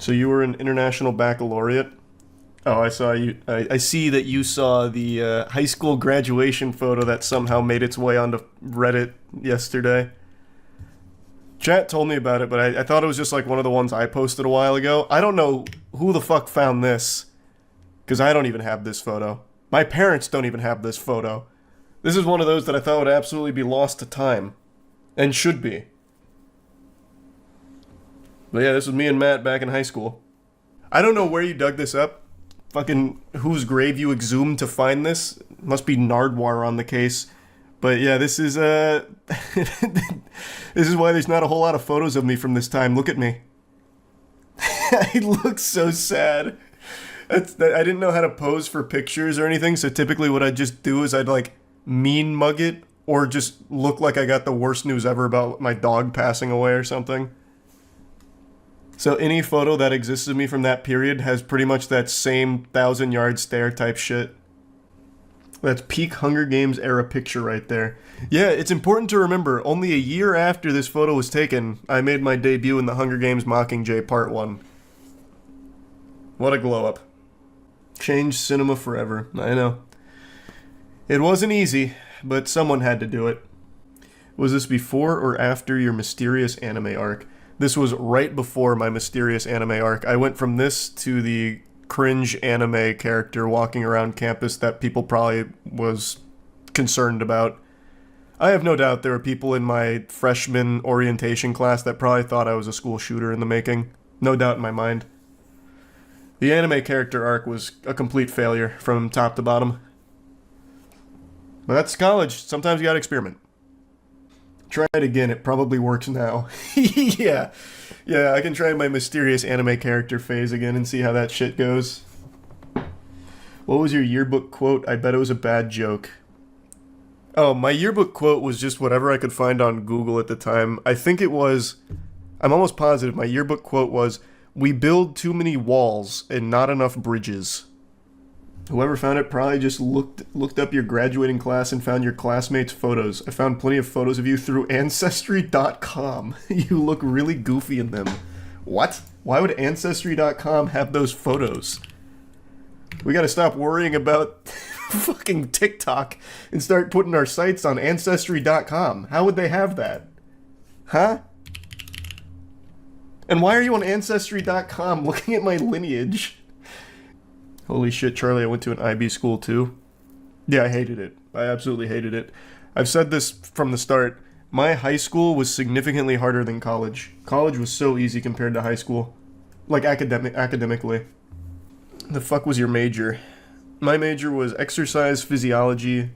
So you were an international baccalaureate? Oh, I saw you. I see that you saw the high school graduation photo that somehow made its way onto Reddit yesterday. Chat told me about it, but I thought it was just like one of the ones I posted a while ago. I don't know who the fuck found this, because I don't even have this photo. My parents don't even have this photo. This is one of those that I thought would absolutely be lost to time. And should be. But yeah, this was me and Matt back in high school. I don't know where you dug this up. Fucking whose grave you exhumed to find this. Must be Nardwar on the case. But yeah, this is this is why there's not a whole lot of photos of me from this time. Look at me. I look so sad. I didn't know how to pose for pictures or anything, so typically what I'd just do is I'd like mean mug it or just look like I got the worst news ever about my dog passing away or something. So any photo that exists of me from that period has pretty much that same 1,000-yard stare type shit. That's peak Hunger Games era picture right there. Yeah, it's important to remember, only a year after this photo was taken, I made my debut in the Hunger Games Mockingjay Part 1. What a glow up. Changed cinema forever, I know. It wasn't easy, but someone had to do it. Was this before or after your mysterious anime arc? This was right before my mysterious anime arc. I went from this to the cringe anime character walking around campus that people probably was concerned about. I have no doubt there were people in my freshman orientation class that probably thought I was a school shooter in the making. No doubt in my mind. The anime character arc was a complete failure from top to bottom. But that's college. Sometimes you gotta experiment. Try it again, it probably works now. Yeah, I can try my mysterious anime character phase again and see how that shit goes. What was your yearbook quote? I bet it was a bad joke. Oh, my yearbook quote was just whatever I could find on Google at the time. I think it was, I'm almost positive, my yearbook quote was, "We build too many walls and not enough bridges." Whoever found it probably just looked up your graduating class and found your classmates' photos. I found plenty of photos of you through Ancestry.com. You look really goofy in them. What? Why would Ancestry.com have those photos? We gotta stop worrying about fucking TikTok and start putting our sites on Ancestry.com. How would they have that? Huh? And why are you on Ancestry.com looking at my lineage? Holy shit, Charlie, I went to an IB school too. Yeah, I hated it. I absolutely hated it. I've said this from the start. My high school was significantly harder than college. College was so easy compared to high school. Like academically. The fuck was your major? My major was exercise physiology.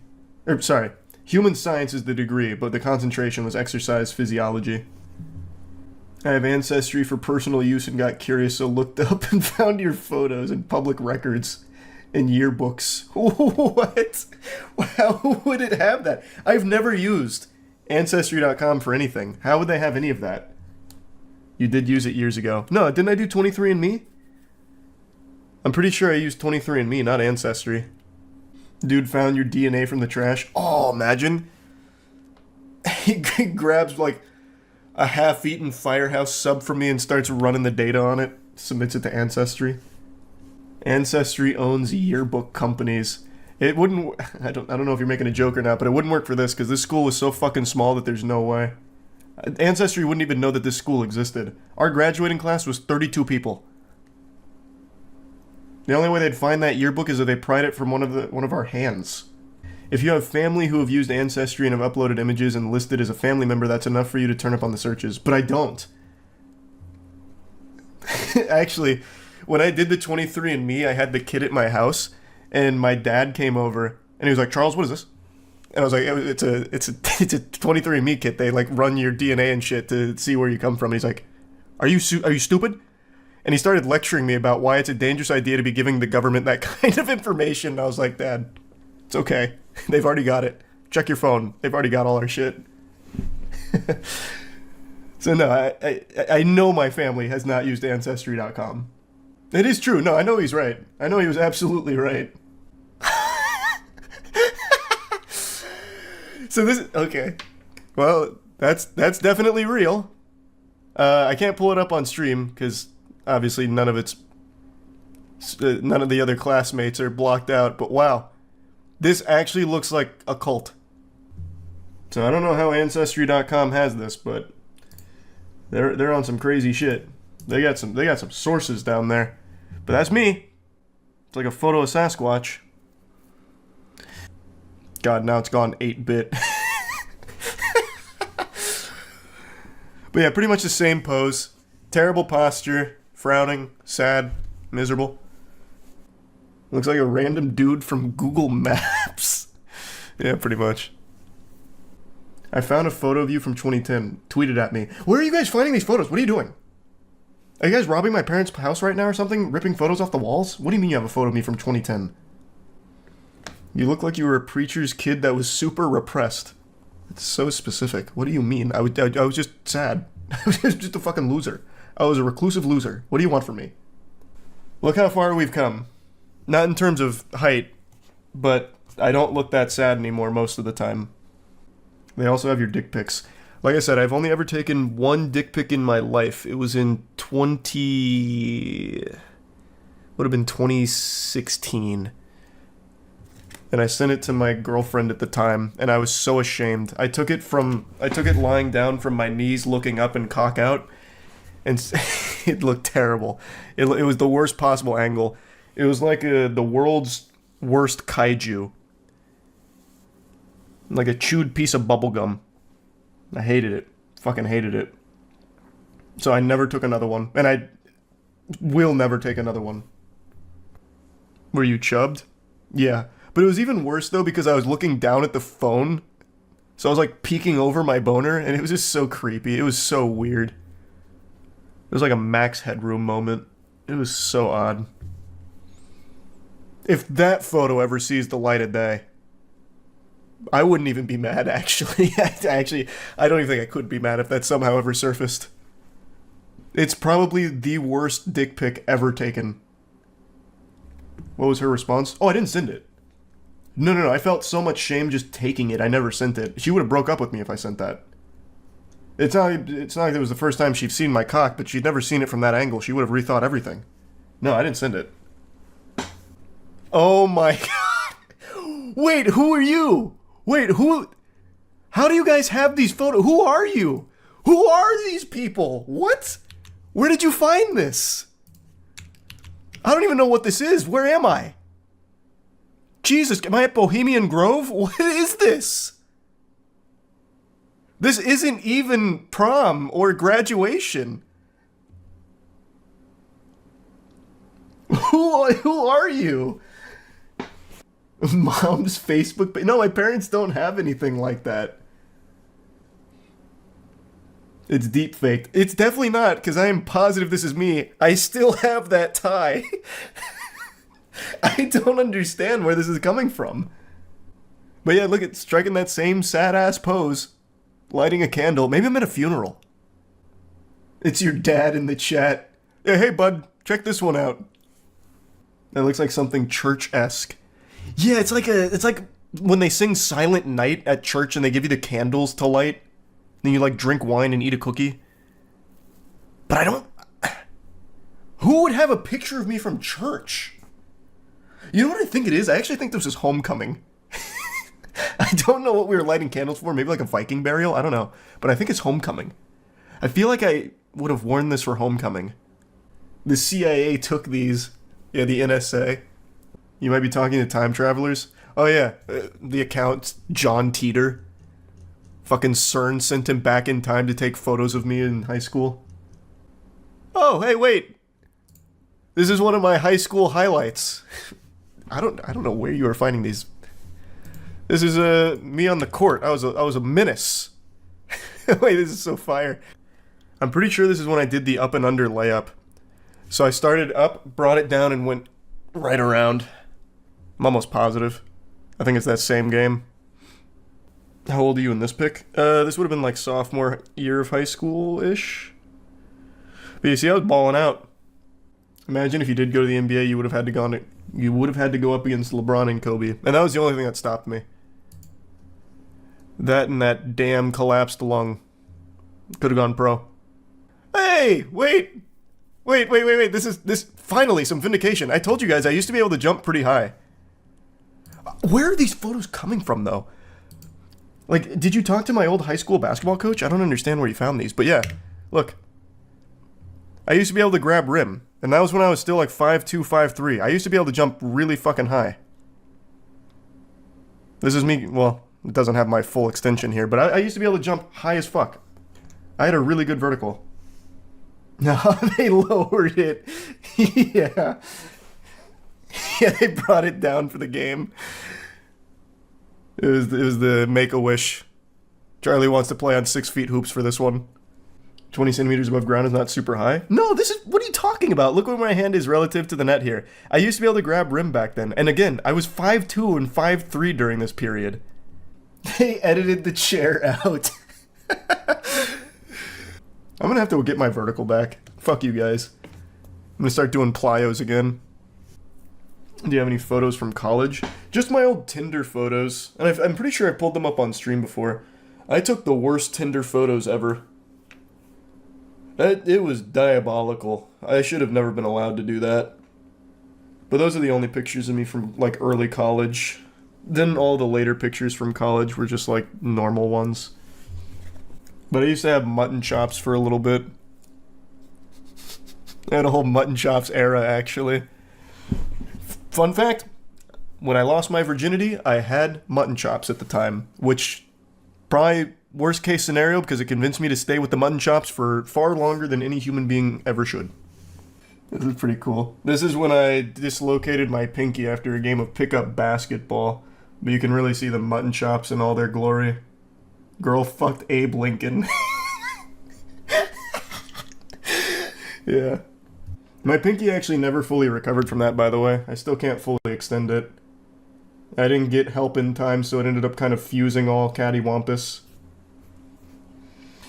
Human science is the degree, but the concentration was exercise physiology. I have Ancestry for personal use and got curious, so looked up and found your photos in public records and yearbooks. What? How would it have that? I've never used Ancestry.com for anything. How would they have any of that? You did use it years ago. No, didn't I do 23andMe? I'm pretty sure I used 23andMe, not Ancestry. Dude found your DNA from the trash. Oh, imagine. He grabs like a half-eaten Firehouse sub from me and starts running the data on it, submits it to Ancestry. Ancestry owns yearbook companies. It wouldn't, I don't know if you're making a joke or not, but it wouldn't work for this because this school was so fucking small that there's no way. Ancestry wouldn't even know that this school existed. Our graduating class was 32 people. The only way they'd find that yearbook is if they pried it from one of our hands. If you have family who have used Ancestry and have uploaded images and listed as a family member, that's enough for you to turn up on the searches. But I don't. Actually, when I did the 23andMe, I had the kit at my house, and my dad came over, and he was like, "Charles, what is this?" And I was like, "It's a 23andMe kit. They like run your DNA and shit to see where you come from." And he's like, "Are you stupid?" And he started lecturing me about why it's a dangerous idea to be giving the government that kind of information. And I was like, "Dad, it's okay. They've already got it. Check your phone. They've already got all our shit." So no, I know my family has not used Ancestry.com. It is true. No, I know he's right. I know he was absolutely right. So this is, okay. Well, that's definitely real. I can't pull it up on stream because Obviously, none of the other classmates are blocked out, but wow. This actually looks like a cult. So I don't know how Ancestry.com has this, but they're on some crazy shit. They got some sources down there. But that's me. It's like a photo of Sasquatch. God, now it's gone 8-bit. But yeah, pretty much the same pose. Terrible posture, frowning, sad, miserable. Looks like a random dude from Google Maps. Yeah, pretty much. I found a photo of you from 2010. Tweeted at me. Where are you guys finding these photos? What are you doing? Are you guys robbing my parents' house right now or something? Ripping photos off the walls? What do you mean you have a photo of me from 2010? You look like you were a preacher's kid that was super repressed. It's so specific. What do you mean? I was just sad. I was just a fucking loser. I was a reclusive loser. What do you want from me? Look how far we've come. Not in terms of height, but I don't look that sad anymore most of the time. They also have your dick pics. Like I said, I've only ever taken one dick pic in my life. It was in 2016. And I sent it to my girlfriend at the time, and I was so ashamed. I took it lying down from my knees, looking up and cock out, and it looked terrible. It was the worst possible angle. It was like the world's worst kaiju. Like a chewed piece of bubblegum. I hated it. Fucking hated it. So I never took another one, and I will never take another one. Were you chubbed? Yeah. But it was even worse, though, because I was looking down at the phone. So I was, like, peeking over my boner, and it was just so creepy. It was so weird. It was like a Max Headroom moment. It was so odd. If that photo ever sees the light of day, I wouldn't even be mad, actually. I don't even think I could be mad if that somehow ever surfaced. It's probably the worst dick pic ever taken. What was her response? Oh, I didn't send it. No, I felt so much shame just taking it. I never sent it. She would have broke up with me if I sent that. It's not like it was the first time she'd seen my cock, but she'd never seen it from that angle. She would have rethought everything. No, I didn't send it. Oh my god. Wait, who are you? Wait, who? How do you guys have these photos? Who are you? Who are these people? What? Where did you find this? I don't even know what this is. Where am I? Jesus, am I at Bohemian Grove? What is this? This isn't even prom or graduation. Who are you? Mom's Facebook page? No, my parents don't have anything like that. It's deep faked. It's definitely not, because I am positive this is me. I still have that tie. I don't understand where this is coming from. But yeah, look, it's striking that same sad-ass pose. Lighting a candle. Maybe I'm at a funeral. It's your dad in the chat. Yeah, hey bud, check this one out. That looks like something church-esque. Yeah, it's like when they sing Silent Night at church and they give you the candles to light. Then you like drink wine and eat a cookie. But I don't... Who would have a picture of me from church? You know what I think it is? I actually think this is homecoming. I don't know what we were lighting candles for. Maybe like a Viking burial? I don't know. But I think it's homecoming. I feel like I would have worn this for homecoming. The CIA took these. Yeah, the NSA. You might be talking to time travelers. Oh yeah, the account, John Teeter. Fucking CERN sent him back in time to take photos of me in high school. Oh, hey, wait. This is one of my high school highlights. I don't know where you are finding these. This is me on the court. I was a menace. Wait, this is so fire. I'm pretty sure this is when I did the up and under layup. So I started up, brought it down, and went right around. I'm almost positive. I think it's that same game. How old are you in this pic? This would have been like sophomore year of high school-ish. But you see, I was balling out. Imagine if you did go to the NBA, you would have had to go up against LeBron and Kobe. And that was the only thing that stopped me. That and that damn collapsed lung. Could have gone pro. Hey, wait. Wait. This finally some vindication. I told you guys I used to be able to jump pretty high. Where are these photos coming from, though? Like, did you talk to my old high school basketball coach? I don't understand where you found these, but yeah, look. I used to be able to grab rim, and that was when I was still like 5'2", 5'3". I used to be able to jump really fucking high. This is me, well, it doesn't have my full extension here, but I used to be able to jump high as fuck. I had a really good vertical. No, they lowered it. Yeah. Yeah, they brought it down for the game. It was the Make-A-Wish. Charlie wants to play on 6 feet hoops for this one. 20 centimeters above ground is not super high. No, this is... What are you talking about? Look where my hand is relative to the net here. I used to be able to grab rim back then. And again, I was 5'2" and 5'3" during this period. They edited the chair out. I'm gonna have to get my vertical back. Fuck you guys. I'm gonna start doing plyos again. Do you have any photos from college? Just my old Tinder photos. And I'm pretty sure I pulled them up on stream before. I took the worst Tinder photos ever. It was diabolical. I should have never been allowed to do that. But those are the only pictures of me from, like, early college. Then all the later pictures from college were just, like, normal ones. But I used to have mutton chops for a little bit. I had a whole mutton chops era, actually. Fun fact, when I lost my virginity, I had mutton chops at the time, which probably worst case scenario because it convinced me to stay with the mutton chops for far longer than any human being ever should. This is pretty cool. This is when I dislocated my pinky after a game of pickup basketball, but you can really see the mutton chops in all their glory. Girl fucked Abe Lincoln. Yeah. My pinky actually never fully recovered from that, by the way. I still can't fully extend it. I didn't get help in time, so it ended up kind of fusing all cattywampus.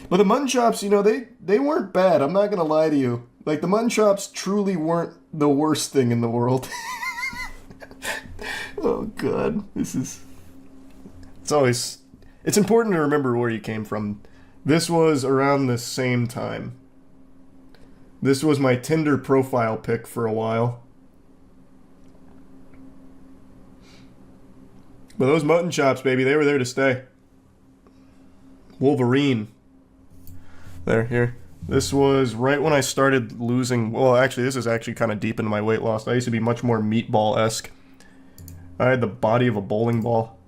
But the mutton chops, you know, they weren't bad. I'm not gonna lie to you. Like, the mutton chops truly weren't the worst thing in the world. Oh, God. It's important to remember where you came from. This was around the same time. This was my Tinder profile pic for a while. But those mutton chops, baby, they were there to stay. Wolverine. There, here. This was right when I started losing... Well, actually, this is actually kind of deep into my weight loss. I used to be much more meatball-esque. I had the body of a bowling ball.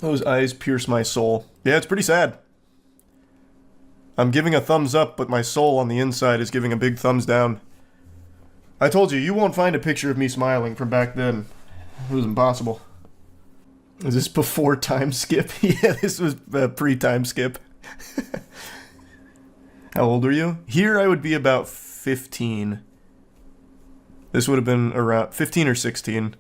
Those eyes pierce my soul. Yeah, it's pretty sad. I'm giving a thumbs up, but my soul on the inside is giving a big thumbs down. I told you, you won't find a picture of me smiling from back then. It was impossible. Is this before time skip? Yeah, this was pre-time skip. How old are you? Here I would be about 15. This would have been around 15 or 16.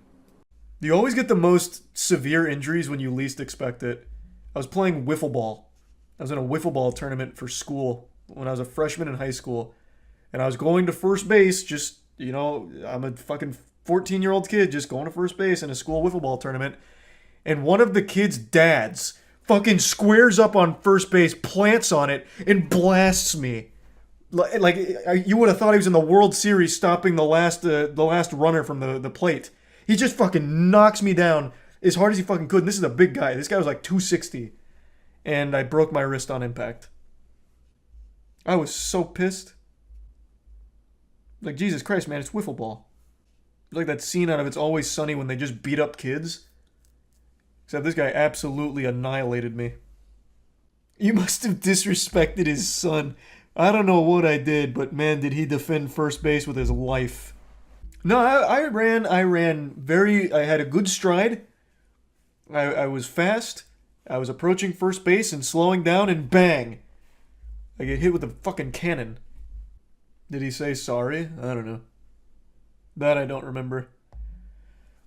You always get the most severe injuries when you least expect it. I was playing wiffle ball. I was in a wiffle ball tournament for school when I was a freshman in high school. And I was going to first base, just, you know, I'm a fucking 14-year-old kid just going to first base in a school wiffle ball tournament. And one of the kids' dads fucking squares up on first base, plants on it, and blasts me. Like you would have thought he was in the World Series stopping the last runner from the plate. He just fucking knocks me down as hard as he fucking could. And this is a big guy. This guy was like 260. And I broke my wrist on impact. I was so pissed. Like, Jesus Christ, man, it's wiffle ball. It's like that scene out of It's Always Sunny when they just beat up kids. Except this guy absolutely annihilated me. You must have disrespected his son. I don't know what I did, but man, did he defend first base with his life. No, I had a good stride. I was fast. I was approaching first base and slowing down, and bang! I get hit with a fucking cannon. Did he say sorry? I don't know. That I don't remember.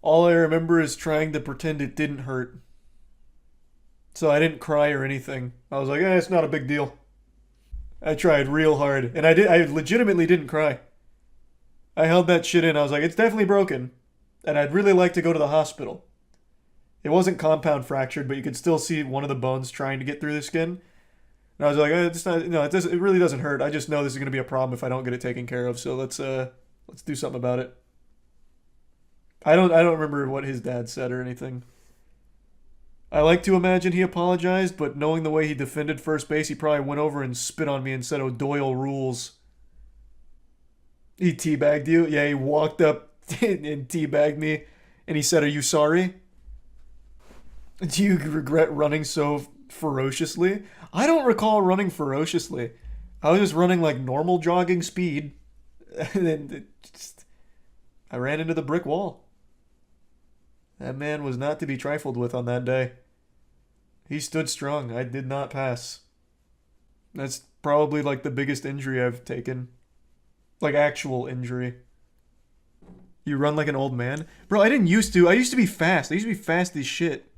All I remember is trying to pretend it didn't hurt. So I didn't cry or anything. I was like, it's not a big deal. I tried real hard, and I legitimately didn't cry. I held that shit in. I was like, it's definitely broken, and I'd really like to go to the hospital. It wasn't compound fractured, but you could still see one of the bones trying to get through the skin. And I was like, it's not, no, it really doesn't hurt. I just know this is going to be a problem if I don't get it taken care of. So let's do something about it. I don't remember what his dad said or anything. I like to imagine he apologized, but knowing the way he defended first base, he probably went over and spit on me and said O'Doyle rules. He teabagged you? Yeah, he walked up and teabagged me, and he said, "Are you sorry? Do you regret running so ferociously?" I don't recall running ferociously. I was just running like normal jogging speed, and then I ran into the brick wall. That man was not to be trifled with on that day. He stood strong. I did not pass. That's probably like the biggest injury I've taken. Like actual injury. You run like an old man? Bro, I didn't used to. I used to be fast. I used to be fast as shit.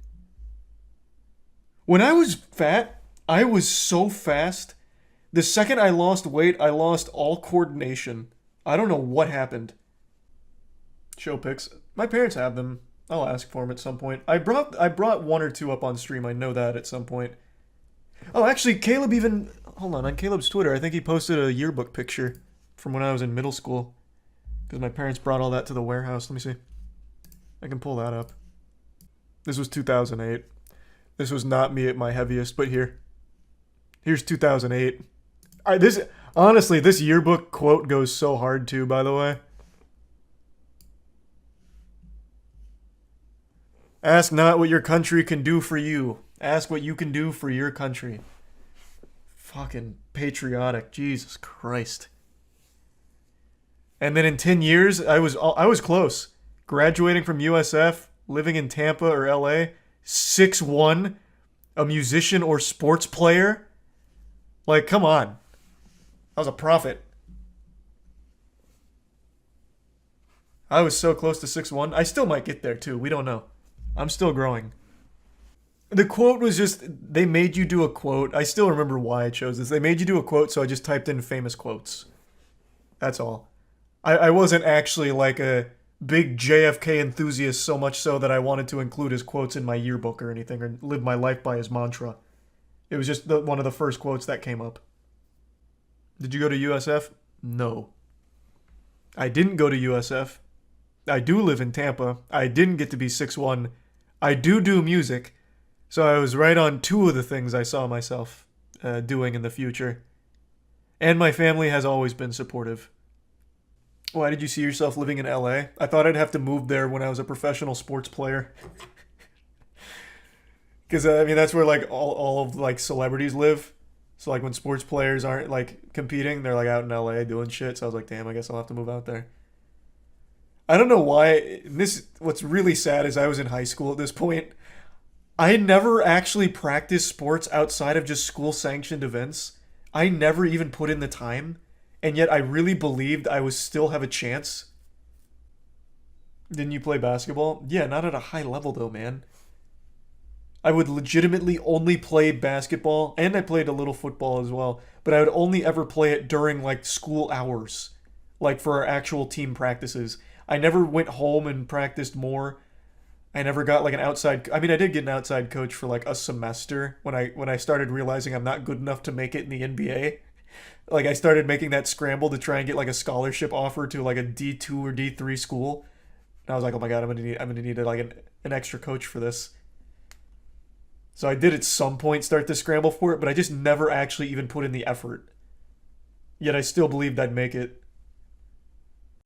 When I was fat, I was so fast. The second I lost weight, I lost all coordination. I don't know what happened. Show pics. My parents have them. I'll ask for them at some point. I brought one or two up on stream. I know that at some point. Oh, actually, Caleb even... Hold on Caleb's Twitter, I think he posted a yearbook picture from when I was in middle school. Because my parents brought all that to the warehouse. Let me see. I can pull that up. This was 2008. This was not me at my heaviest, but here. Here's 2008. Honestly, this yearbook quote goes so hard too, by the way. Ask not what your country can do for you. Ask what you can do for your country. Fucking patriotic. Jesus Christ. And then in 10 years, I was close. Graduating from USF, living in Tampa or LA, 6'1", a musician or sports player. Like, come on. I was a prophet. I was so close to 6'1". I still might get there too. We don't know. I'm still growing. The quote was just, they made you do a quote. I still remember why I chose this. They made you do a quote, so I just typed in famous quotes. That's all. I wasn't actually like a big JFK enthusiast so much so that I wanted to include his quotes in my yearbook or anything or live my life by his mantra. It was just one of the first quotes that came up. Did you go to USF? No. I didn't go to USF. I do live in Tampa. I didn't get to be 6'1". I do music. So I was right on two of the things I saw myself doing in the future. And my family has always been supportive. Why did you see yourself living in LA? I thought I'd have to move there when I was a professional sports player. Because, I mean, that's where, like, all of, like, celebrities live. So, like, when sports players aren't, like, competing, they're, like, out in LA doing shit. So I was like, damn, I guess I'll have to move out there. I don't know why. What's really sad is I was in high school at this point. I never actually practiced sports outside of just school-sanctioned events. I never even put in the time. And yet I really believed I would still have a chance. Didn't you play basketball? Yeah, not at a high level though, man. I would legitimately only play basketball, and I played a little football as well, but I would only ever play it during, like, school hours. Like, for our actual team practices. I never went home and practiced more. I never got, like, an outside... I mean, I did get an outside coach for, like, a semester when I started realizing I'm not good enough to make it in the NBA. Like, I started making that scramble to try and get, like, a scholarship offer to, like, a D2 or D3 school. And I was like, oh my god, I'm gonna need like, an extra coach for this. So I did at some point start to scramble for it, but I just never actually even put in the effort. Yet I still believed I'd make it.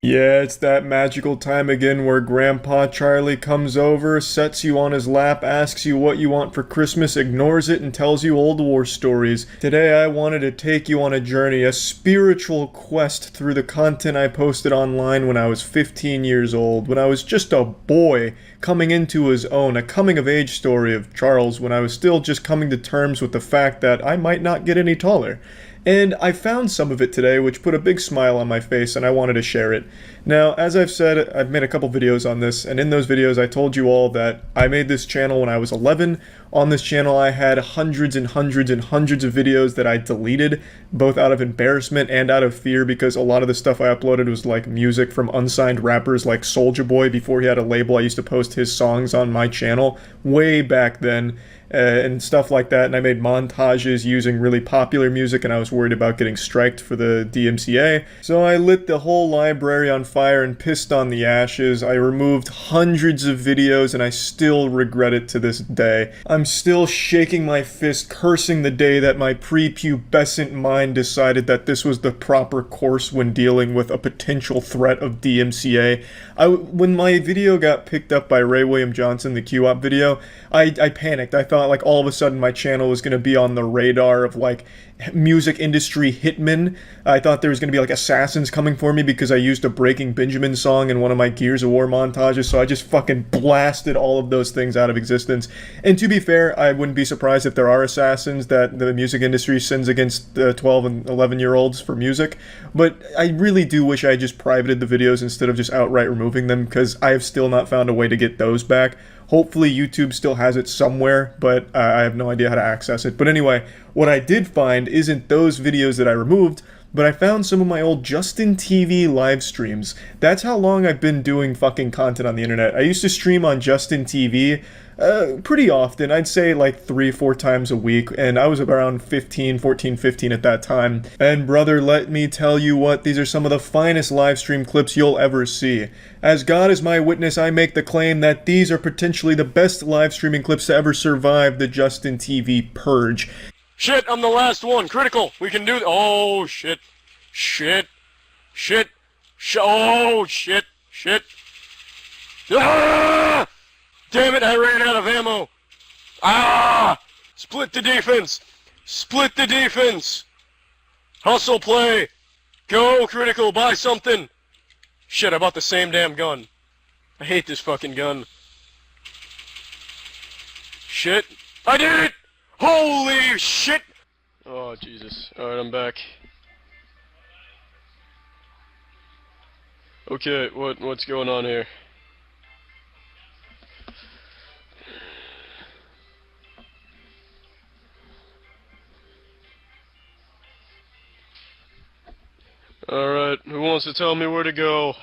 Yeah, it's that magical time again where Grandpa Charlie comes over, sets you on his lap, asks you what you want for Christmas, ignores it, and tells you old war stories. Today I wanted to take you on a journey, a spiritual quest through the content I posted online when I was 15 years old, when I was just a boy coming into his own, a coming-of-age story of Charles when I was still just coming to terms with the fact that I might not get any taller. And I found some of it today, which put a big smile on my face, and I wanted to share it. Now, as I've said, I've made a couple videos on this, and in those videos I told you all that I made this channel when I was 11. On this channel I had hundreds and hundreds and hundreds of videos that I deleted, both out of embarrassment and out of fear, because a lot of the stuff I uploaded was like music from unsigned rappers like Soulja Boy. Before he had a label, I used to post his songs on my channel way back then. and stuff like that, and I made montages using really popular music, and I was worried about getting striked for the DMCA. So I lit the whole library on fire and pissed on the ashes. I removed hundreds of videos, and I still regret it to this day. I'm still shaking my fist, cursing the day that my prepubescent mind decided that this was the proper course when dealing with a potential threat of DMCA. When my video got picked up by Ray William Johnson, the Q-Op video, I panicked. I thought like all of a sudden my channel was going to be on the radar of like music industry hitmen. I thought there was going to be like assassins coming for me because I used a Breaking Benjamin song in one of my Gears of War montages, so I just fucking blasted all of those things out of existence. And to be fair, I wouldn't be surprised if there are assassins that the music industry sends against 12 and 11-year-olds for music, but I really do wish I just privated the videos instead of just outright removing them, because I have still not found a way to get those back. Hopefully YouTube still has it somewhere, but I have no idea how to access it. But anyway, what I did find isn't those videos that I removed, but I found some of my old Justin TV live streams. That's how long I've been doing fucking content on the internet. I used to stream on Justin TV pretty often. I'd say like 3-4 times a week, and I was around 14, 15 at that time. And brother, let me tell you what, these are some of the finest live stream clips you'll ever see. As God is my witness, I make the claim that these are potentially the best live streaming clips to ever survive the Justin TV purge. Shit, I'm the last one. Critical. We can do oh, shit. Shit. Shit. Oh, shit. Shit. Ah! Damn it, I ran out of ammo. Ah! Split the defense. Split the defense. Hustle play. Go, Critical, buy something. Shit, I bought the same damn gun. I hate this fucking gun. Shit. I did it! Holy shit! Oh, Jesus. Alright, I'm back. Okay, what's going on here? Alright, who wants to tell me where to go?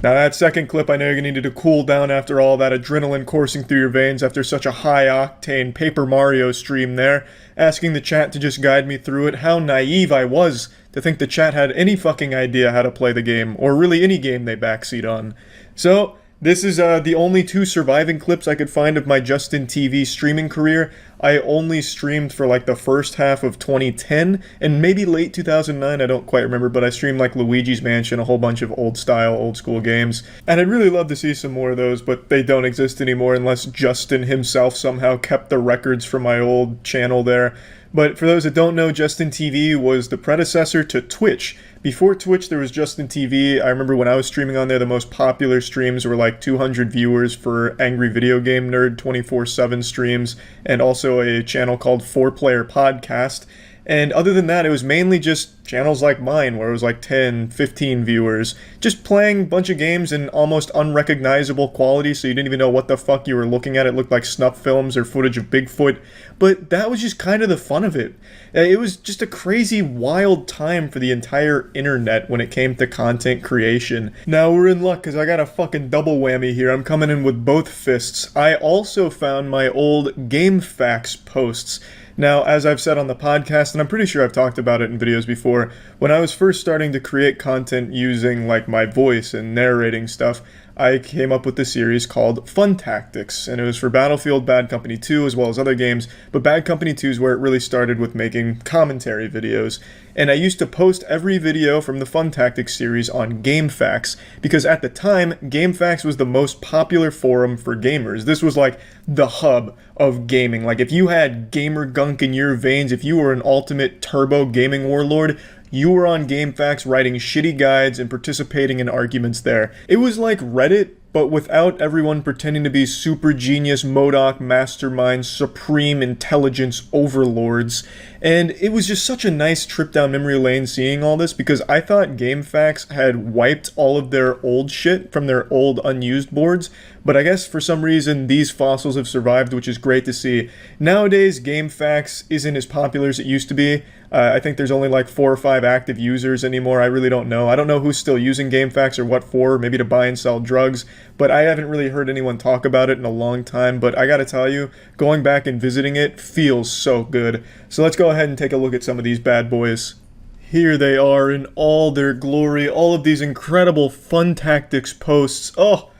Now that second clip, I know you're gonna need to cool down after all that adrenaline coursing through your veins after such a high-octane Paper Mario stream there, asking the chat to just guide me through it. How naive I was to think the chat had any fucking idea how to play the game, or really any game they backseat on. So, this is the only 2 surviving clips I could find of my Justin TV streaming career. I only streamed for like the first half of 2010 and maybe late 2009, I don't quite remember, but I streamed like Luigi's Mansion, a whole bunch of old style, old school games. And I'd really love to see some more of those, but they don't exist anymore unless Justin himself somehow kept the records from my old channel there. But for those that don't know, Justin TV was the predecessor to Twitch. Before Twitch, there was Justin TV. I remember when I was streaming on there, the most popular streams were like 200 viewers for Angry Video Game Nerd 24/7 streams, and also a channel called 4Player Podcast. And other than that, it was mainly just channels like mine, where it was like 10, 15 viewers, just playing a bunch of games in almost unrecognizable quality, so you didn't even know what the fuck you were looking at. It looked like snuff films or footage of Bigfoot, but that was just kind of the fun of it. It was just a crazy, wild time for the entire internet when it came to content creation. Now we're in luck, because I got a fucking double whammy here. I'm coming in with both fists. I also found my old GameFAQs posts. Now, as I've said on the podcast, and I'm pretty sure I've talked about it in videos before, when I was first starting to create content using like my voice and narrating stuff, I came up with this series called Fun Tactics, and it was for Battlefield Bad Company 2 as well as other games, but Bad Company 2 is where it really started with making commentary videos. And I used to post every video from the Fun Tactics series on GameFAQs, because at the time, GameFAQs was the most popular forum for gamers. This was like the hub of gaming. Like if you had gamer gunk in your veins, if you were an ultimate turbo gaming warlord, you were on GameFAQs writing shitty guides and participating in arguments there. It was like Reddit, but without everyone pretending to be super genius, MODOK, masterminds, supreme intelligence overlords. And it was just such a nice trip down memory lane seeing all this, because I thought GameFAQs had wiped all of their old shit from their old unused boards, but I guess for some reason these fossils have survived, which is great to see. Nowadays, GameFAQs isn't as popular as it used to be. I think there's only like 4 or 5 active users anymore. I really don't know. I don't know who's still using GameFAQs or what for, maybe to buy and sell drugs, but I haven't really heard anyone talk about it in a long time. But I gotta tell you, going back and visiting it feels so good. So let's go ahead and take a look at some of these bad boys. Here they are in all their glory, all of these incredible fun tactics posts. Oh,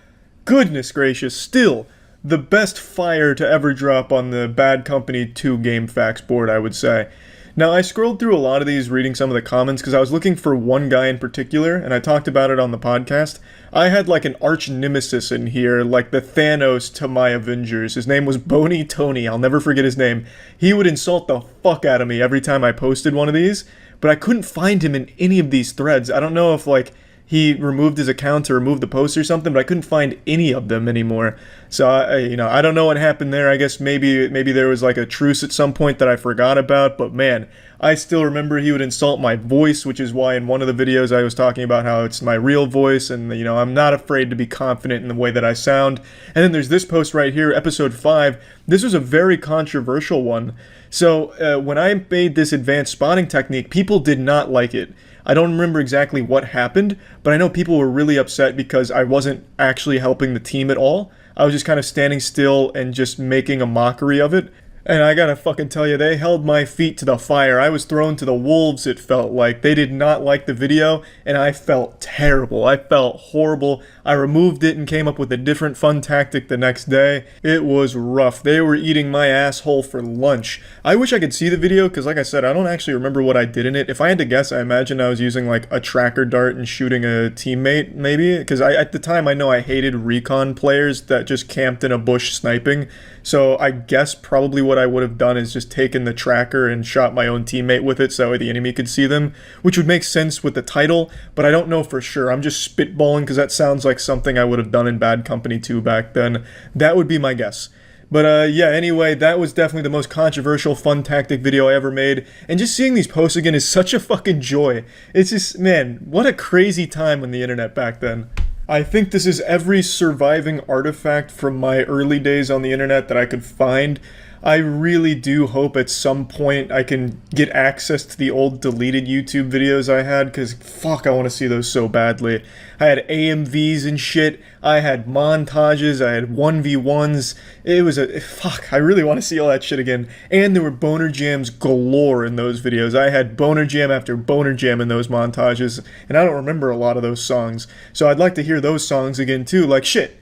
goodness gracious, still the best fire to ever drop on the Bad Company 2 GameFAQs board, I would say. Now, I scrolled through a lot of these reading some of the comments because I was looking for one guy in particular, and I talked about it on the podcast. I had like an arch nemesis in here, like the Thanos to my Avengers. His name was Boney Tony. I'll never forget his name. He would insult the fuck out of me every time I posted one of these, but I couldn't find him in any of these threads. I don't know if like he removed his account or removed the post or something, but I couldn't find any of them anymore. So I don't know what happened there. I guess maybe there was like a truce at some point that I forgot about, but man, I still remember he would insult my voice, which is why in one of the videos I was talking about how it's my real voice, and I'm not afraid to be confident in the way that I sound. And then there's this post right here, episode 5. This was a very controversial one. So when I made this advanced spotting technique, people did not like it. I don't remember exactly what happened, but I know people were really upset because I wasn't actually helping the team at all. I was just kind of standing still and just making a mockery of it. And I gotta fucking tell you, they held my feet to the fire. I was thrown to the wolves, it felt like. They did not like the video, and I felt terrible. I felt horrible. I removed it and came up with a different fun tactic the next day. It was rough. They were eating my asshole for lunch. I wish I could see the video, because like I said, I don't actually remember what I did in it. If I had to guess, I imagine I was using like a tracker dart and shooting a teammate, maybe? Because at the time, I know I hated recon players that just camped in a bush sniping. So I guess probably what I would have done is just taken the tracker and shot my own teammate with it so the enemy could see them, which would make sense with the title, but I don't know for sure. I'm just spitballing because that sounds like something I would have done in Bad Company 2 back then. That would be my guess. But yeah, anyway, that was definitely the most controversial fun tactic video I ever made, and just seeing these posts again is such a fucking joy. It's just, man, what a crazy time on the internet back then. I think this is every surviving artifact from my early days on the internet that I could find. I really do hope at some point I can get access to the old deleted YouTube videos I had, because fuck, I want to see those so badly. I had AMVs and shit, I had montages, I had 1v1s, it was fuck, I really want to see all that shit again. And there were boner jams galore in those videos. I had boner jam after boner jam in those montages, and I don't remember a lot of those songs. So I'd like to hear those songs again too, like shit.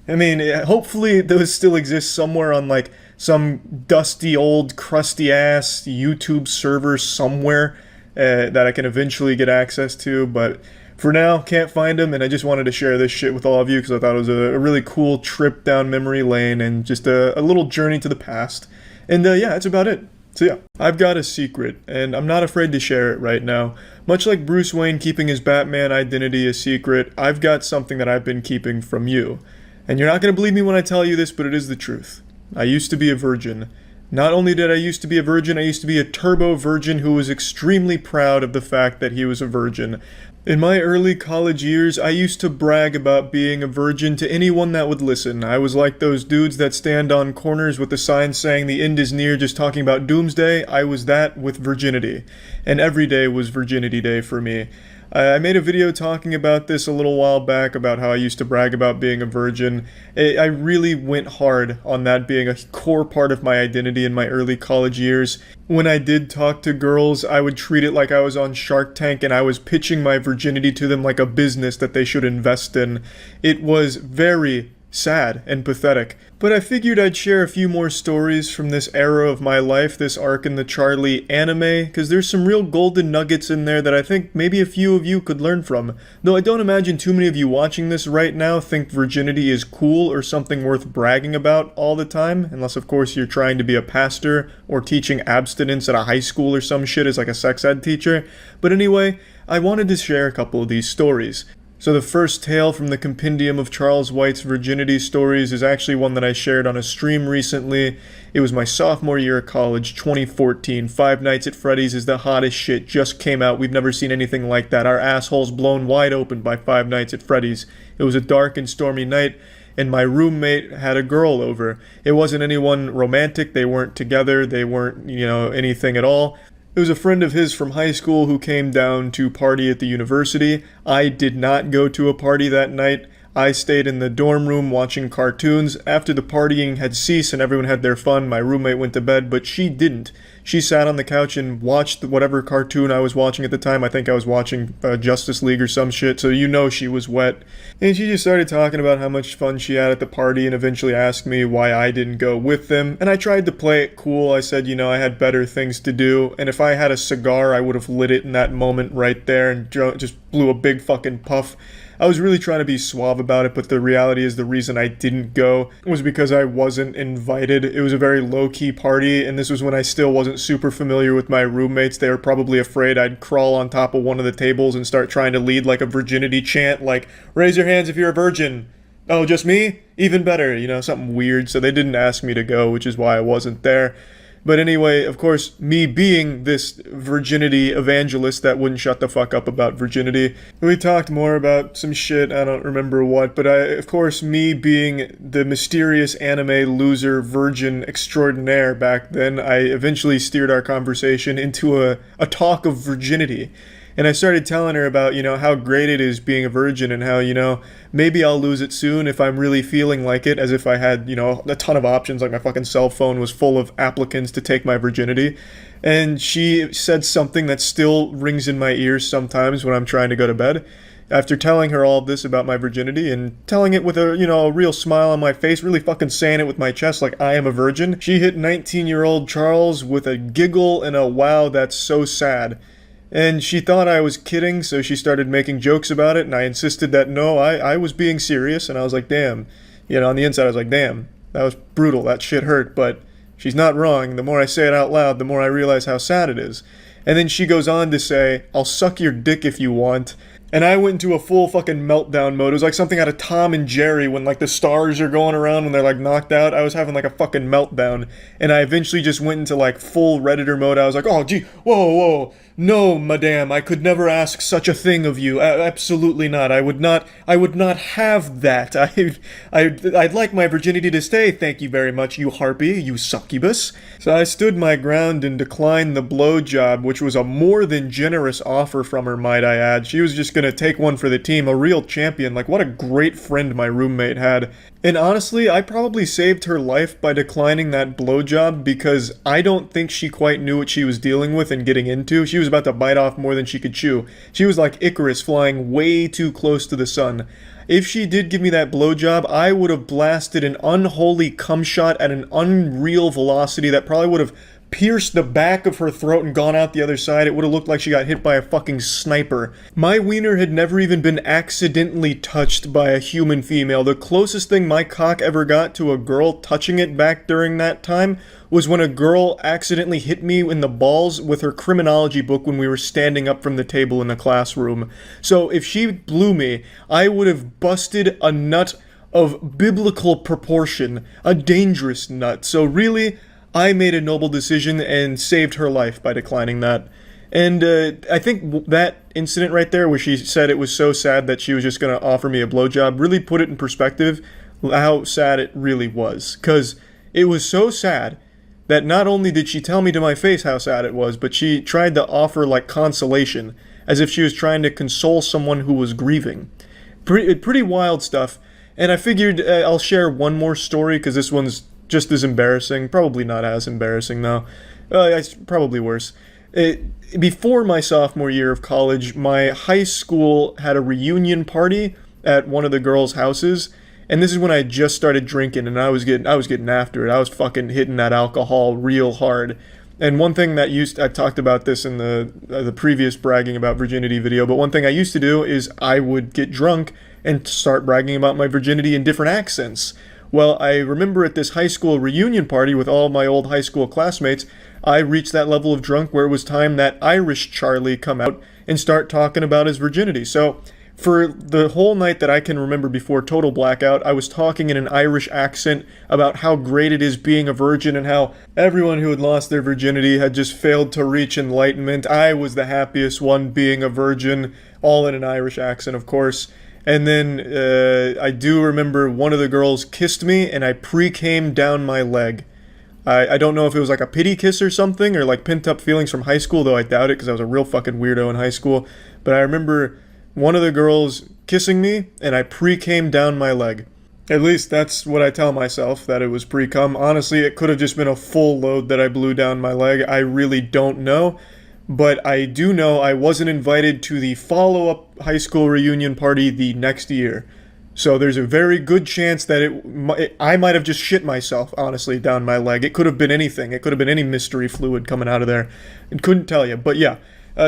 I mean, hopefully those still exist somewhere on like some dusty old crusty ass YouTube server somewhere that I can eventually get access to, but for now can't find them, and I just wanted to share this shit with all of you because I thought it was a really cool trip down memory lane and just a little journey to the past. And yeah, that's about it. So yeah, I've got a secret, and I'm not afraid to share it right now. Much like Bruce Wayne keeping his Batman identity a secret, I've got something that I've been keeping from you. And you're not going to believe me when I tell you this, but it is the truth. I used to be a virgin. Not only did I used to be a virgin, I used to be a turbo virgin who was extremely proud of the fact that he was a virgin. In my early college years, I used to brag about being a virgin to anyone that would listen. I was like those dudes that stand on corners with the sign saying the end is near, just talking about doomsday. I was that with virginity. And every day was virginity day for me. I made a video talking about this a little while back, about how I used to brag about being a virgin. I really went hard on that being a core part of my identity in my early college years. When I did talk to girls, I would treat it like I was on Shark Tank and I was pitching my virginity to them like a business that they should invest in. It was very sad and pathetic. But I figured I'd share a few more stories from this era of my life, this arc in the Charlie anime, because there's some real golden nuggets in there that I think maybe a few of you could learn from. Though I don't imagine too many of you watching this right now think virginity is cool or something worth bragging about all the time, unless of course you're trying to be a pastor or teaching abstinence at a high school or some shit as like a sex ed teacher. But anyway, I wanted to share a couple of these stories. So the first tale from the compendium of Charles White's virginity stories is actually one that I shared on a stream recently. It was my sophomore year of college, 2014. Five Nights at Freddy's is the hottest shit, just came out. We've never seen anything like that. Our assholes blown wide open by Five Nights at Freddy's. It was a dark and stormy night, and my roommate had a girl over. It wasn't anyone romantic, they weren't together, they weren't, anything at all. It was a friend of his from high school who came down to party at the university. I did not go to a party that night. I stayed in the dorm room watching cartoons. After the partying had ceased and everyone had their fun, my roommate went to bed, but she didn't. She sat on the couch and watched whatever cartoon I was watching at the time. I think I was watching Justice League or some shit, so you know she was wet. And she just started talking about how much fun she had at the party and eventually asked me why I didn't go with them. And I tried to play it cool. I said, I had better things to do, and if I had a cigar, I would have lit it in that moment right there and just blew a big fucking puff. I was really trying to be suave about it, but the reality is the reason I didn't go was because I wasn't invited. It was a very low-key party, and this was when I still wasn't super familiar with my roommates. They were probably afraid I'd crawl on top of one of the tables and start trying to lead like a virginity chant, like, raise your hands if you're a virgin. Oh, just me? Even better, something weird. So they didn't ask me to go, which is why I wasn't there. But anyway, of course, me being this virginity evangelist that wouldn't shut the fuck up about virginity, we talked more about some shit, I don't remember what, but of course, me being the mysterious anime loser virgin extraordinaire back then, I eventually steered our conversation into a talk of virginity. And I started telling her about, how great it is being a virgin and how, maybe I'll lose it soon if I'm really feeling like it, as if I had, a ton of options, like my fucking cell phone was full of applicants to take my virginity. And she said something that still rings in my ears sometimes when I'm trying to go to bed. After telling her all of this about my virginity and telling it with a real smile on my face, really fucking saying it with my chest like I am a virgin, she hit 19-year-old Charles with a giggle and a wow, that's so sad. And she thought I was kidding, so she started making jokes about it, and I insisted that no, I was being serious, and I was like, damn. On the inside I was like, damn, that was brutal, that shit hurt, but she's not wrong. The more I say it out loud, the more I realize how sad it is. And then she goes on to say, I'll suck your dick if you want. And I went into a full fucking meltdown mode. It was like something out of Tom and Jerry when like the stars are going around when they're like knocked out. I was having like a fucking meltdown. And I eventually just went into like full Redditor mode. I was like, oh gee, whoa. No, madame, I could never ask such a thing of you. Absolutely not. I would not have that. I'd like my virginity to stay, thank you very much, you harpy, you succubus. So I stood my ground and declined the blowjob, which was a more than generous offer from her, might I add. She was just gonna take one for the team, a real champion. Like, what a great friend my roommate had. And honestly, I probably saved her life by declining that blowjob because I don't think she quite knew what she was dealing with and getting into. She was about to bite off more than she could chew. She was like Icarus flying way too close to the sun. If she did give me that blowjob, I would have blasted an unholy cum shot at an unreal velocity that probably would have pierced the back of her throat and gone out the other side. It would have looked like she got hit by a fucking sniper. My wiener had never even been accidentally touched by a human female. The closest thing my cock ever got to a girl touching it back during that time was when a girl accidentally hit me in the balls with her criminology book when we were standing up from the table in the classroom. So if she blew me, I would have busted a nut of biblical proportion, a dangerous nut. So really, I made a noble decision and saved her life by declining that. And I think that incident right there where she said it was so sad that she was just going to offer me a blowjob really put it in perspective how sad it really was. Because it was so sad that not only did she tell me to my face how sad it was, but she tried to offer like consolation, as if she was trying to console someone who was grieving. Pretty wild stuff. And I figured I'll share one more story because this one's just as embarrassing. Probably not as embarrassing, though. It's probably worse. Before my sophomore year of college, my high school had a reunion party at one of the girls' houses, and this is when I just started drinking, and I was getting after it. I was fucking hitting that alcohol real hard. And one thing that I talked about this in the previous bragging about virginity video, but one thing I used to do is I would get drunk and start bragging about my virginity in different accents. Well, I remember at this high school reunion party with all my old high school classmates, I reached that level of drunk where it was time that Irish Charlie come out and start talking about his virginity. So for the whole night that I can remember before total blackout, I was talking in an Irish accent about how great it is being a virgin and how everyone who had lost their virginity had just failed to reach enlightenment. I was the happiest one being a virgin, all in an Irish accent, of course. And then I do remember one of the girls kissed me and I pre-came down my leg. I don't know if it was like a pity kiss or something, or like pent up feelings from high school, though I doubt it because I was a real fucking weirdo in high school. But I remember one of the girls kissing me, and I pre-came down my leg. At least that's what I tell myself, that it was pre-cum. Honestly, it could have just been a full load that I blew down my leg. I really don't know. But I do know I wasn't invited to the follow-up high school reunion party the next year. So there's a very good chance that I might have just shit myself, honestly, down my leg. It could have been anything. It could have been any mystery fluid coming out of there. And couldn't tell you. But yeah,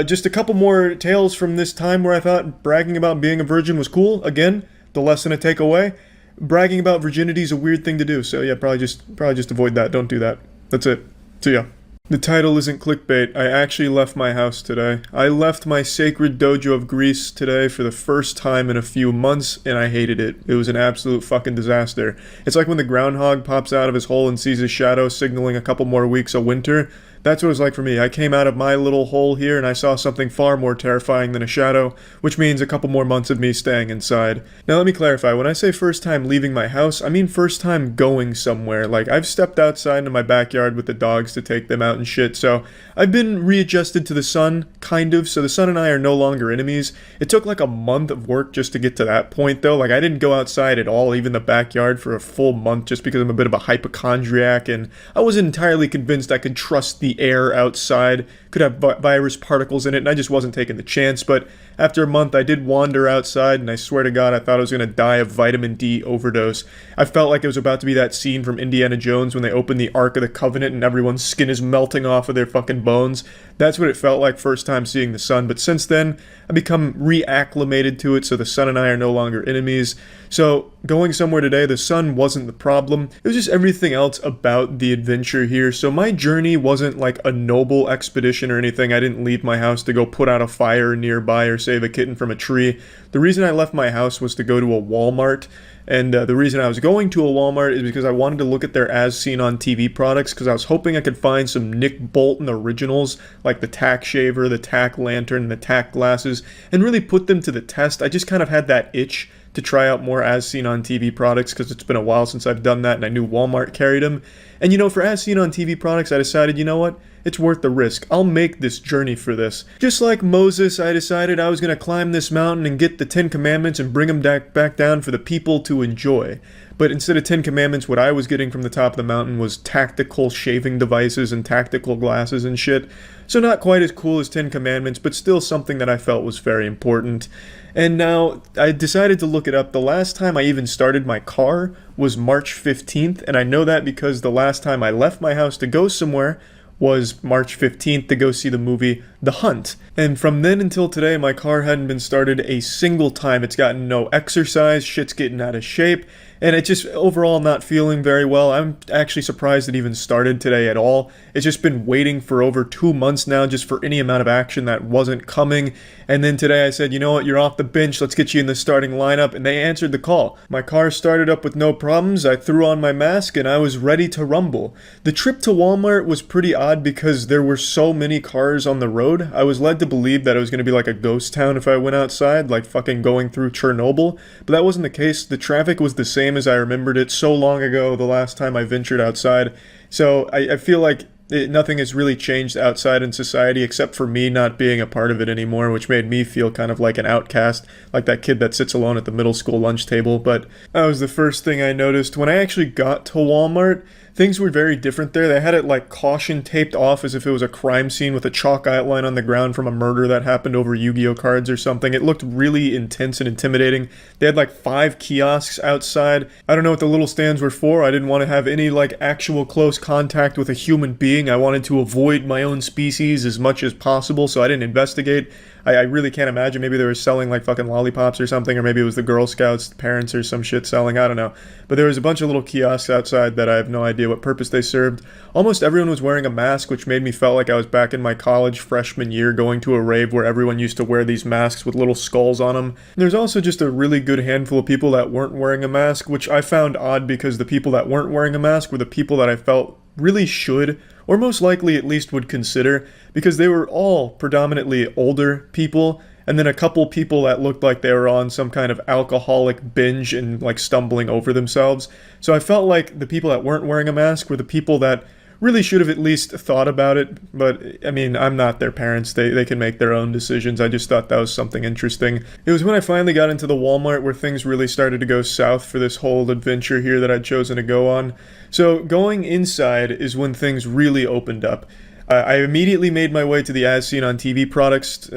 just a couple more tales from this time where I thought bragging about being a virgin was cool. Again, the lesson to take away. Bragging about virginity is a weird thing to do. So yeah, probably just avoid that. Don't do that. That's it. See ya. The title isn't clickbait. I actually left my house today. I left my sacred dojo of Greece today for the first time in a few months, and I hated it. It was an absolute fucking disaster. It's like when the groundhog pops out of his hole and sees his shadow signaling a couple more weeks of winter. That's what it was like for me. I came out of my little hole here and I saw something far more terrifying than a shadow, which means a couple more months of me staying inside. Now let me clarify, when I say first time leaving my house, I mean first time going somewhere. Like, I've stepped outside into my backyard with the dogs to take them out and shit, so I've been readjusted to the sun, kind of, so the sun and I are no longer enemies. It took like a month of work just to get to that point though. Like, I didn't go outside at all, even the backyard, for a full month just because I'm a bit of a hypochondriac, and I wasn't entirely convinced I could trust the air outside. Could have virus particles in it, and I just wasn't taking the chance. But after a month, I did wander outside, and I swear to God, I thought I was going to die of vitamin D overdose. I felt like it was about to be that scene from Indiana Jones when they open the Ark of the Covenant and everyone's skin is melting off of their fucking bones. That's what it felt like first time seeing the sun. But since then, I've become reacclimated to it, so the sun and I are no longer enemies. So going somewhere today, the sun wasn't the problem. It was just everything else about the adventure here. So my journey wasn't like a noble expedition or anything. I didn't leave my house to go put out a fire nearby or save a kitten from a tree. The reason I left my house was to go to a Walmart. And the reason I was going to a Walmart is because I wanted to look at their as seen on TV products, because I was hoping I could find some Nick Bolton originals like the tack shaver, the tack lantern, and the tack glasses, and really put them to the test. I just kind of had that itch to try out more as seen on TV products because it's been a while since I've done that, and I knew Walmart carried them. And you know, for as seen on TV products, I decided, you know what? It's worth the risk. I'll make this journey for this. Just like Moses, I decided I was going to climb this mountain and get the 10 Commandments and bring them back down for the people to enjoy. But instead of 10 Commandments, what I was getting from the top of the mountain was tactical shaving devices and tactical glasses and shit. So not quite as cool as 10 Commandments, but still something that I felt was very important. And now, I decided to look it up. The last time I even started my car was March 15th, and I know that because the last time I left my house to go somewhere was March 15th to go see the movie The Hunt. And from then until today, my car hadn't been started a single time. It's gotten no exercise, shit's getting out of shape, and it just overall not feeling very well. I'm actually surprised it even started today at all. It's just been waiting for over 2 months now just for any amount of action that wasn't coming. And then today I said, you know what, you're off the bench, let's get you in the starting lineup, and they answered the call. My car started up with no problems, I threw on my mask, and I was ready to rumble. The trip to Walmart was pretty odd because there were so many cars on the road. I was led to believe that it was going to be like a ghost town if I went outside, like fucking going through Chernobyl, but that wasn't the case. The traffic was the same as I remembered it so long ago the last time I ventured outside. So I feel like nothing has really changed outside in society except for me not being a part of it anymore, which made me feel kind of like an outcast, like that kid that sits alone at the middle school lunch table. But that was the first thing I noticed. When I actually got to Walmart, things were very different there. They had it like caution taped off as if it was a crime scene with a chalk outline on the ground from a murder that happened over Yu-Gi-Oh cards or something. It looked really intense and intimidating. They had like 5 kiosks outside. I don't know what the little stands were for. I didn't want to have any like actual close contact with a human being. I wanted to avoid my own species as much as possible, so I didn't investigate. I really can't imagine. Maybe they were selling like fucking lollipops or something, or maybe it was the Girl Scouts parents or some shit selling, I don't know. But there was a bunch of little kiosks outside that I have no idea what purpose they served. Almost everyone was wearing a mask, which made me feel like I was back in my college freshman year going to a rave where everyone used to wear these masks with little skulls on them. And there's also just a really good handful of people that weren't wearing a mask, which I found odd because the people that weren't wearing a mask were the people that I felt really should, or most likely at least would consider, because they were all predominantly older people, and then a couple people that looked like they were on some kind of alcoholic binge and like stumbling over themselves. So I felt like the people that weren't wearing a mask were the people that really should have at least thought about it, but I mean, I'm not their parents. They can make their own decisions. I just thought that was something interesting. It was when I finally got into the Walmart where things really started to go south for this whole adventure here that I'd chosen to go on. So going inside is when things really opened up. I immediately made my way to the As Seen on TV products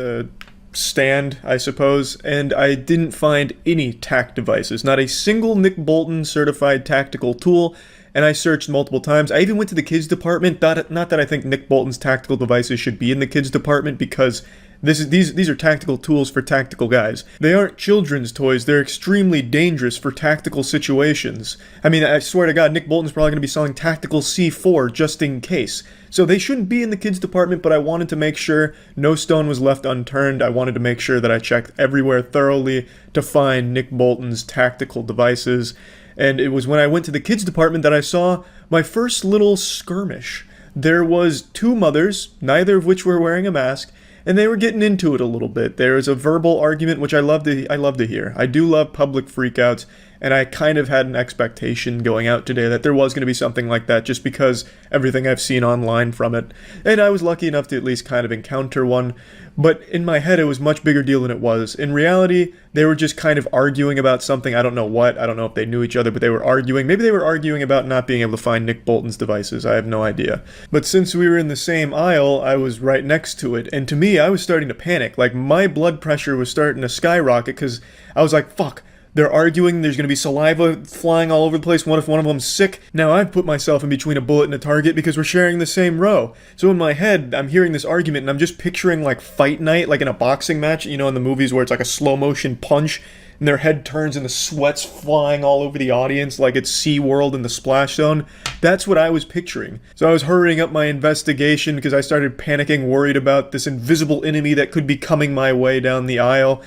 stand, I suppose, and I didn't find any tack devices. Not a single Nick Bolton certified tactical tool, and I searched multiple times. I even went to the kids department. Not that I think Nick Bolton's tactical devices should be in the kids department, because these are tactical tools for tactical guys. They aren't children's toys. They're extremely dangerous for tactical situations. I mean, I swear to God, Nick Bolton's probably going to be selling tactical C4 just in case. So they shouldn't be in the kids department, but I wanted to make sure no stone was left unturned. I wanted to make sure that I checked everywhere thoroughly to find Nick Bolton's tactical devices. And it was when I went to the kids department that I saw my first little skirmish. There was two mothers, neither of which were wearing a mask, and they were getting into it a little bit. There was a verbal argument, which I love to hear. I do love public freakouts, and I kind of had an expectation going out today that there was going to be something like that, just because everything I've seen online from it. And I was lucky enough to at least kind of encounter one. But in my head, it was a much bigger deal than it was. In reality, they were just kind of arguing about something. I don't know what. I don't know if they knew each other, but they were arguing. Maybe they were arguing about not being able to find Nick Bolton's devices. I have no idea. But since we were in the same aisle, I was right next to it. And to me, I was starting to panic. Like, my blood pressure was starting to skyrocket because I was like, fuck. They're arguing, there's going to be saliva flying all over the place. What if one of them's sick? Now I've put myself in between a bullet and a target because we're sharing the same row. So in my head, I'm hearing this argument and I'm just picturing like fight night, like in a boxing match, you know, in the movies where it's like a slow motion punch and their head turns and the sweat's flying all over the audience like it's SeaWorld in the Splash Zone. That's what I was picturing. So I was hurrying up my investigation because I started panicking, worried about this invisible enemy that could be coming my way down the aisle.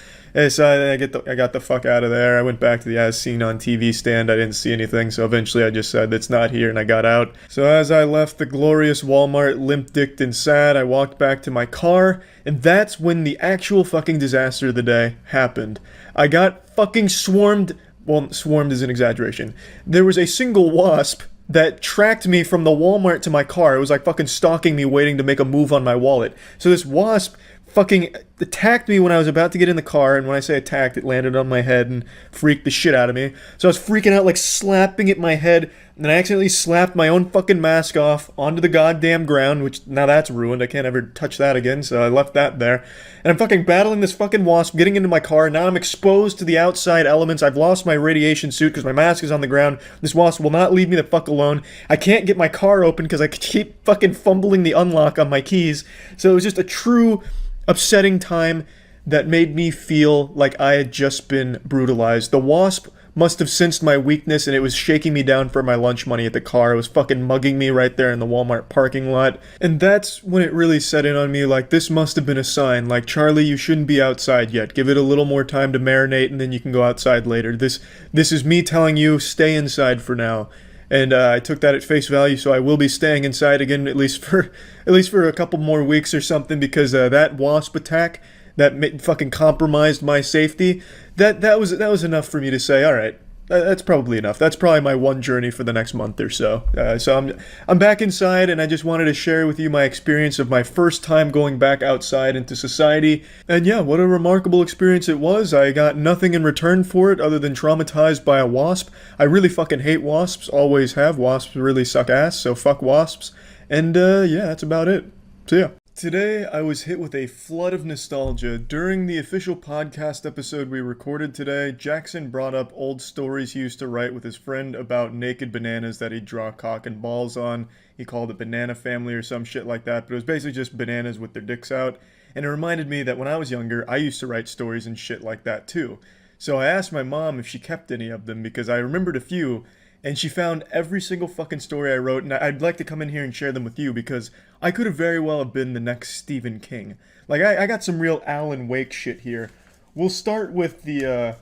So I got the fuck out of there. I went back to the As Seen on TV stand. I didn't see anything, so eventually I just said, it's not here, and I got out. So as I left the glorious Walmart limp-dicked and sad, I walked back to my car, and that's when the actual fucking disaster of the day happened. I got fucking swarmed. Well, swarmed is an exaggeration. There was a single wasp that tracked me from the Walmart to my car. It was like fucking stalking me, waiting to make a move on my wallet. So this wasp fucking attacked me when I was about to get in the car, and when I say attacked, it landed on my head and freaked the shit out of me. So I was freaking out, like slapping at my head, and then I accidentally slapped my own fucking mask off onto the goddamn ground, which now that's ruined. I can't ever touch that again, so I left that there. And I'm fucking battling this fucking wasp, getting into my car, and now I'm exposed to the outside elements. I've lost my radiation suit because my mask is on the ground. This wasp will not leave me the fuck alone. I can't get my car open because I keep fucking fumbling the unlock on my keys. So it was just a true upsetting time that made me feel like I had just been brutalized. The wasp must have sensed my weakness and it was shaking me down for my lunch money at the car. It was fucking mugging me right there in the Walmart parking lot. And that's when it really set in on me, like, this must have been a sign. Like, Charlie, you shouldn't be outside yet. Give it a little more time to marinate and then you can go outside later. This is me telling you, stay inside for now. And I took that at face value, so I will be staying inside again at least for a couple more weeks or something, because that wasp attack that fucking compromised my safety, that was enough for me to say, all right, that's probably enough. That's probably my one journey for the next month or so. So I'm back inside, and I just wanted to share with you my experience of my first time going back outside into society. And yeah, what a remarkable experience it was. I got nothing in return for it other than traumatized by a wasp. I really fucking hate wasps. Always have. Wasps really suck ass, so fuck wasps. And yeah, that's about it. See ya. Today, I was hit with a flood of nostalgia. During the official podcast episode we recorded today, Jackson brought up old stories he used to write with his friend about naked bananas that he'd draw cock and balls on. He called it Banana Family or some shit like that, but it was basically just bananas with their dicks out. And it reminded me that when I was younger, I used to write stories and shit like that too. So I asked my mom if she kept any of them, because I remembered a few, and she found every single fucking story I wrote, and I'd like to come in here and share them with you, because I could have very well have been the next Stephen King. Like, I got some real Alan Wake shit here. We'll start with the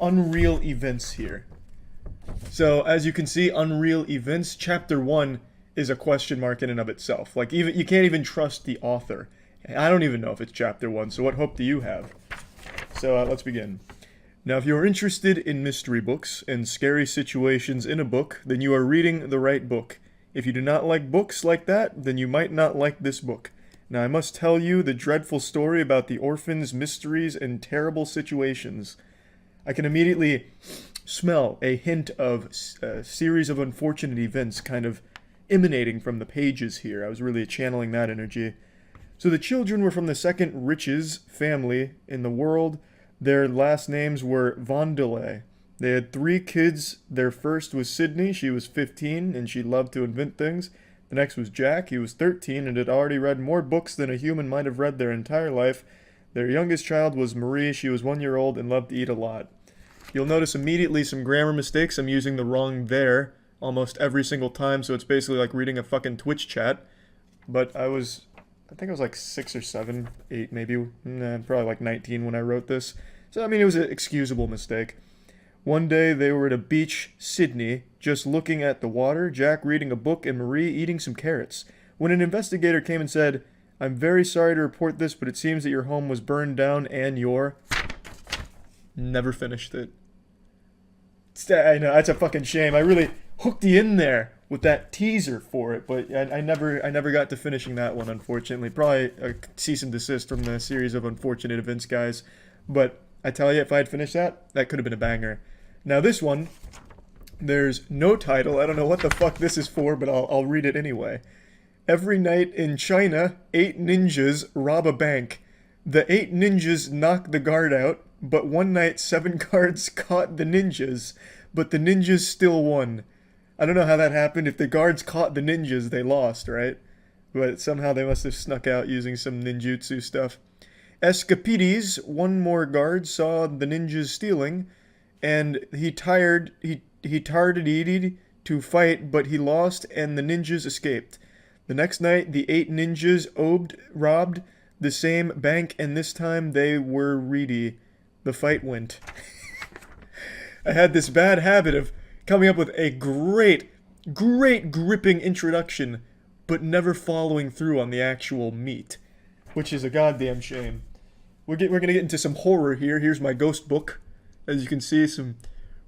Unreal Events here. So, as you can see, Unreal Events, Chapter 1 is a question mark in and of itself. Like, even you can't even trust the author. I don't even know if it's Chapter 1, so what hope do you have? So, let's begin. Now, if you're interested in mystery books and scary situations in a book, then you are reading the right book. If you do not like books like that, then you might not like this book. Now I must tell you the dreadful story about the orphans' mysteries and terrible situations. I can immediately smell a hint of a series of unfortunate events kind of emanating from the pages here. I was really channeling that energy. So the children were from the second richest family in the world. Their last names were Vondelay. They had 3 kids. Their first was Sydney. She was 15 and she loved to invent things. The next was Jack. He was 13 and had already read more books than a human might have read their entire life. Their youngest child was Marie. She was 1 year old and loved to eat a lot. You'll notice immediately some grammar mistakes. I'm using the wrong there almost every single time, so it's basically like reading a fucking Twitch chat. But I think I was like 6 or 7, 8 maybe, probably like 19 when I wrote this. So, I mean, it was an excusable mistake. One day they were at a beach, Sydney, just looking at the water, Jack reading a book and Marie eating some carrots, when an investigator came and said, "I'm very sorry to report this, but it seems that your home was burned down and your..." Never finished it. I know, that's a fucking shame. I really hooked you in there with that teaser for it, but I never got to finishing that one, unfortunately. Probably a cease and desist from the series of unfortunate events, guys. But I tell you, if I had finished that, that could have been a banger. Now this one, there's no title. I don't know what the fuck this is for, but I'll read it anyway. Every night in China, 8 ninjas rob a bank. The 8 ninjas knock the guard out, but one night 7 guards caught the ninjas, but the ninjas still won. I don't know how that happened. If the guards caught the ninjas, they lost, right? But somehow they must have snuck out using some ninjutsu stuff. Escapides, 1 more guard, saw the ninjas stealing, and he targeted to fight, but he lost, and the ninjas escaped. The next night, the 8 ninjas robbed the same bank, and this time they were ready. The fight went. I had this bad habit of coming up with a great gripping introduction, but never following through on the actual meat, which is a goddamn shame. We're gonna get into some horror here. Here's my ghost book. As you can see, some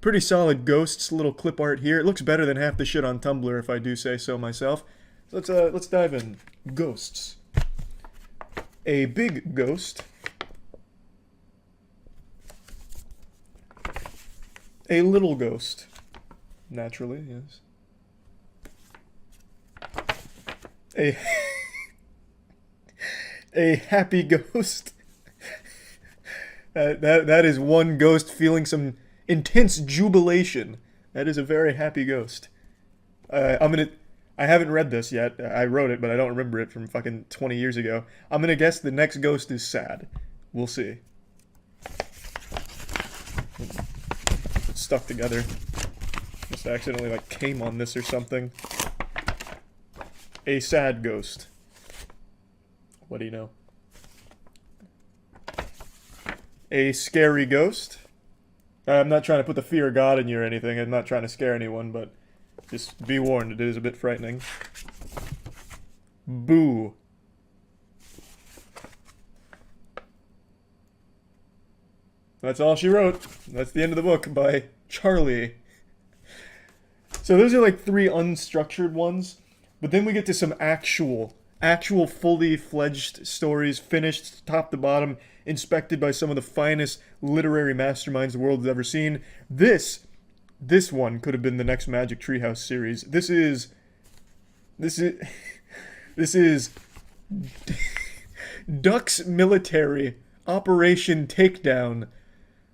pretty solid ghosts. Little clip art here. It looks better than half the shit on Tumblr, if I do say so myself. So let's dive in. Ghosts. A big ghost. A little ghost. Naturally, yes. A happy ghost. That is one ghost feeling some intense jubilation. That is a very happy ghost. I haven't read this yet. I wrote it, but I don't remember it from fucking 20 years ago. I'm gonna guess the next ghost is sad. We'll see. It's stuck together. Just accidentally like came on this or something. A sad ghost. What do you know? A scary ghost. I'm not trying to put the fear of God in you or anything. I'm not trying to scare anyone, but just be warned, it is a bit frightening. Boo. That's all she wrote. That's the end of the book by Charlie. So those are like 3 unstructured ones, but then we get to some actual fully fledged stories, finished top to bottom, inspected by some of the finest literary masterminds the world has ever seen. This one could have been the next Magic Treehouse series. This is Ducks Military Operation Takedown.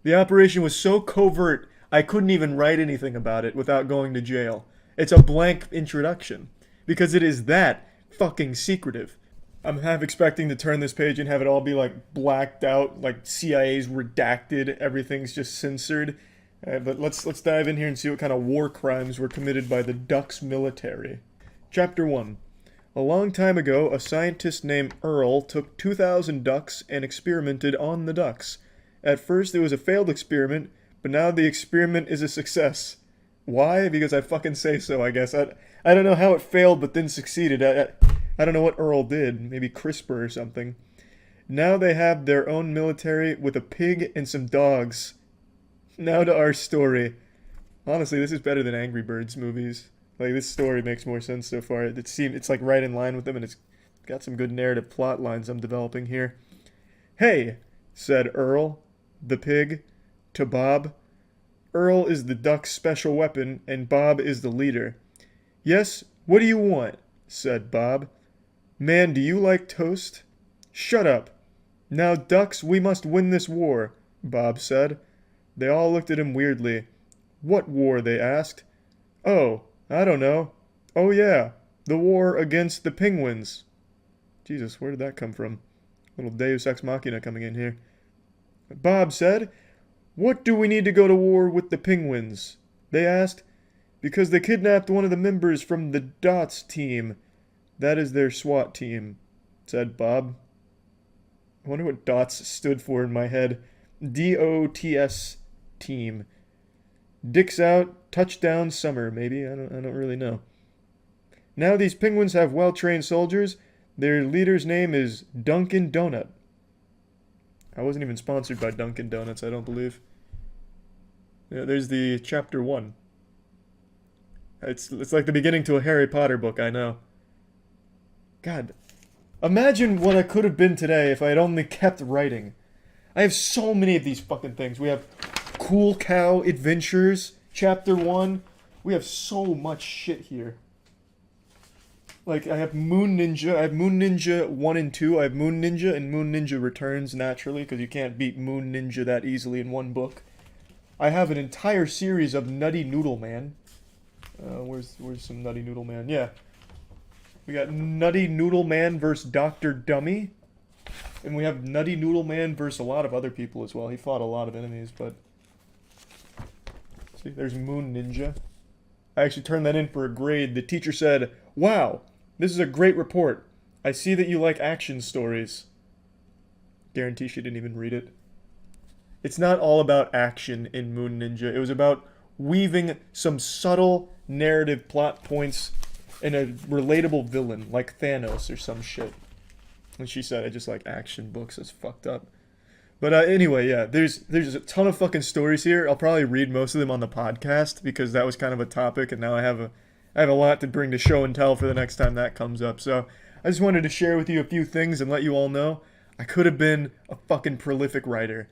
The operation was so covert, I couldn't even write anything about it without going to jail. It's a blank introduction, because it is that fucking secretive. I'm half expecting to turn this page and have it all be like blacked out, like CIA's redacted, everything's just censored. But let's dive in here and see what kind of war crimes were committed by the Ducks Military. Chapter 1. A long time ago, a scientist named Earl took 2,000 ducks and experimented on the ducks. At first it was a failed experiment, but now the experiment is a success. Why? Because I fucking say so, I guess. I don't know how it failed but then succeeded. I don't know what Earl did. Maybe CRISPR or something. Now they have their own military with a pig and some dogs. Now to our story. Honestly, this is better than Angry Birds movies. Like, this story makes more sense so far. It's like right in line with them, and it's got some good narrative plot lines I'm developing here. "Hey," said Earl, the pig, to Bob. Earl is the duck's special weapon, and Bob is the leader. "Yes, what do you want?" said Bob. "Man, do you like toast?" "Shut up. Now, ducks, we must win this war," Bob said. They all looked at him weirdly. "What war?" they asked. "Oh, I don't know. Oh yeah, the war against the penguins." Jesus, where did that come from? Little Deus Ex Machina coming in here. Bob said, "What do we need to go to war with the penguins?" they asked. "Because they kidnapped one of the members from the DOTS team. That is their SWAT team," said Bob. I wonder what DOTS stood for in my head. DOTS team. Dicks out, touchdown summer, maybe. I don't really know. "Now these penguins have well-trained soldiers. Their leader's name is Dunkin' Donut." I wasn't even sponsored by Dunkin' Donuts, I don't believe. Yeah, there's the chapter 1. It's like the beginning to a Harry Potter book, I know. God, imagine what I could have been today if I had only kept writing. I have so many of these fucking things. We have Cool Cow Adventures, chapter 1. We have so much shit here. Like, I have Moon Ninja. I have Moon Ninja 1 and 2. I have Moon Ninja and Moon Ninja Returns, naturally, because you can't beat Moon Ninja that easily in one book. I have an entire series of Nutty Noodle Man. Where's some Nutty Noodle Man? Yeah. We got Nutty Noodle Man versus Dr. Dummy. And we have Nutty Noodle Man versus a lot of other people as well. He fought a lot of enemies, but... See, there's Moon Ninja. I actually turned that in for a grade. The teacher said, "Wow, this is a great report. I see that you like action stories." Guarantee she didn't even read it. It's not all about action in Moon Ninja. It was about weaving some subtle narrative plot points in a relatable villain, like Thanos or some shit. And she said, "I just like action books." That's fucked up. But anyway, yeah, there's a ton of fucking stories here. I'll probably read most of them on the podcast because that was kind of a topic, and now I have a lot to bring to show and tell for the next time that comes up. So I just wanted to share with you a few things and let you all know I could have been a fucking prolific writer,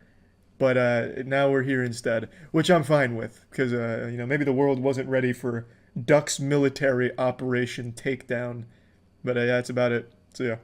but now we're here instead, which I'm fine with because maybe the world wasn't ready for Duck's military operation takedown. But yeah, that's about it. So yeah.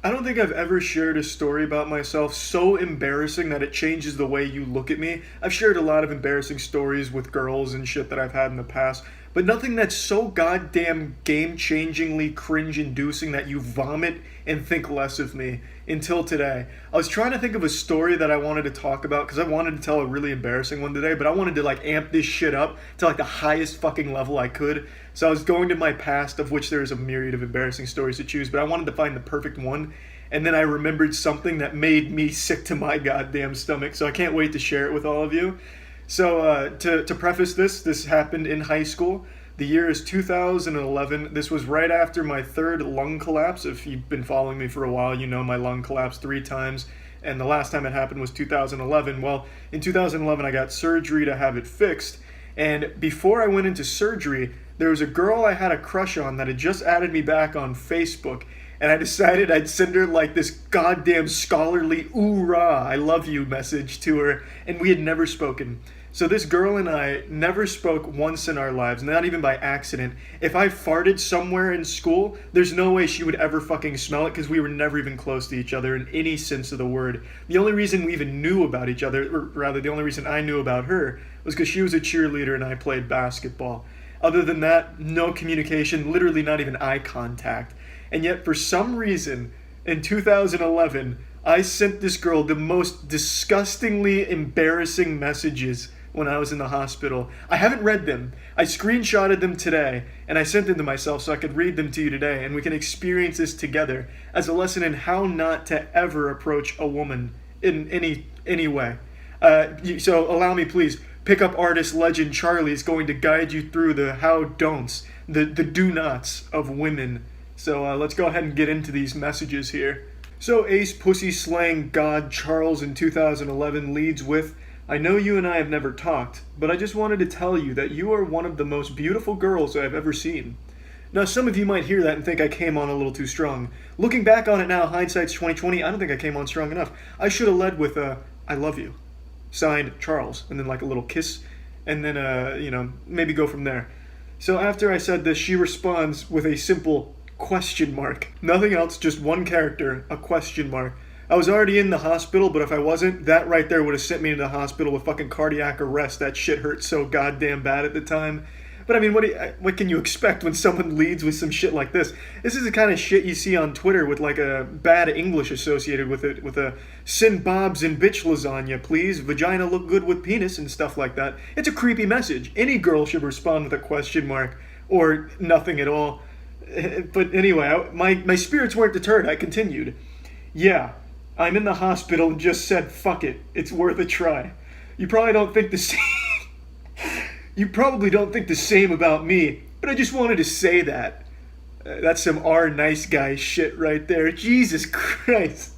I don't think I've ever shared a story about myself so embarrassing that it changes the way you look at me. I've shared a lot of embarrassing stories with girls and shit that I've had in the past, but nothing that's so goddamn game-changingly cringe-inducing that you vomit and think less of me until today. I was trying to think of a story that I wanted to talk about because I wanted to tell a really embarrassing one today, but I wanted to like amp this shit up to like the highest fucking level I could. So I was going to my past, of which there's a myriad of embarrassing stories to choose, but I wanted to find the perfect one. And then I remembered something that made me sick to my goddamn stomach, so I can't wait to share it with all of you. So to preface this happened in high school. The year is 2011. This was right after my third lung collapse. If you've been following me for a while, you know my lung collapsed 3 times. And the last time it happened was 2011. Well, in 2011, I got surgery to have it fixed. And before I went into surgery, there was a girl I had a crush on that had just added me back on Facebook. And I decided I'd send her like this goddamn scholarly "oorah, I love you" message to her. And we had never spoken. So this girl and I never spoke once in our lives, not even by accident. If I farted somewhere in school, there's no way she would ever fucking smell it because we were never even close to each other in any sense of the word. The only reason we even knew about each other, or rather the only reason I knew about her, was because she was a cheerleader and I played basketball. Other than that, no communication, literally not even eye contact. And yet for some reason, in 2011, I sent this girl the most disgustingly embarrassing messages when I was in the hospital. I haven't read them. I screenshotted them today, and I sent them to myself so I could read them to you today, and we can experience this together as a lesson in how not to ever approach a woman in any way. So allow me, please. Pickup artist legend Charlie is going to guide you through the how don'ts, the do-nots of women. So let's go ahead and get into these messages here. So ace pussy slaying god Charles in 2011 leads with, I know you and I have never talked, but I just wanted to tell you that you are one of the most beautiful girls I have ever seen. Now, some of you might hear that and think I came on a little too strong. Looking back on it now, hindsight's 2020, I don't think I came on strong enough. I should have led with I love you. Signed, Charles. And then like a little kiss. And then, maybe go from there. So after I said this, she responds with a simple question mark. Nothing else, just one character, a question mark. I was already in the hospital, but if I wasn't, that right there would have sent me into the hospital with fucking cardiac arrest. That shit hurt so goddamn bad at the time. But I mean, what can you expect when someone leads with some shit like this? This is the kind of shit you see on Twitter with like a bad English associated with it, with a send bobs and bitch lasagna, please, vagina look good with penis and stuff like that. It's a creepy message. Any girl should respond with a question mark or nothing at all. But anyway, my spirits weren't deterred. I continued. Yeah, I'm in the hospital and just said, fuck it. It's worth a try. You probably don't think the same. You probably don't think the same about me, but I just wanted to say that. That's some nice guy shit right there. Jesus Christ.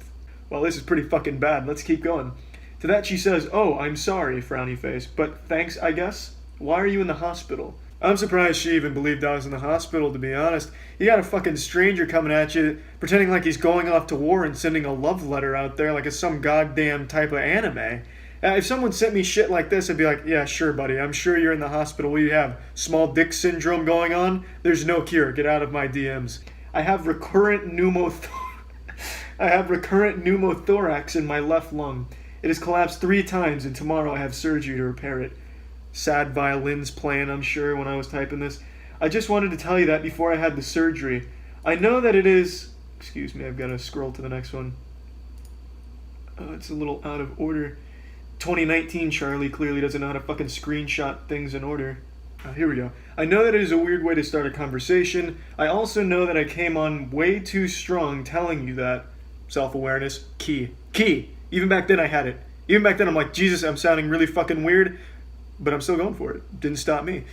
Well, this is pretty fucking bad. Let's keep going. To that she says, oh, I'm sorry, frowny face, but thanks, I guess. Why are you in the hospital? I'm surprised she even believed I was in the hospital, to be honest. You got a fucking stranger coming at you, pretending like he's going off to war and sending a love letter out there like it's some goddamn type of anime. If someone sent me shit like this, I'd be like, yeah, sure, buddy. I'm sure you're in the hospital. What do you have? Small dick syndrome going on? There's no cure. Get out of my DMs. I have recurrent pneumothorax in my left lung. It has collapsed 3 times, and tomorrow I have surgery to repair it. Sad violins playing, I'm sure, when I was typing this. I just wanted to tell you that before I had the surgery. I know that it is... Excuse me, I've got to scroll to the next one. Oh, it's a little out of order. 2019 Charlie clearly doesn't know how to fucking screenshot things in order. Here we go. I know that it is a weird way to start a conversation. I also know that I came on way too strong telling you that. Self-awareness, key. Even back then I had it. Even back then I'm like, Jesus, I'm sounding really fucking weird, but I'm still going for it. Didn't stop me.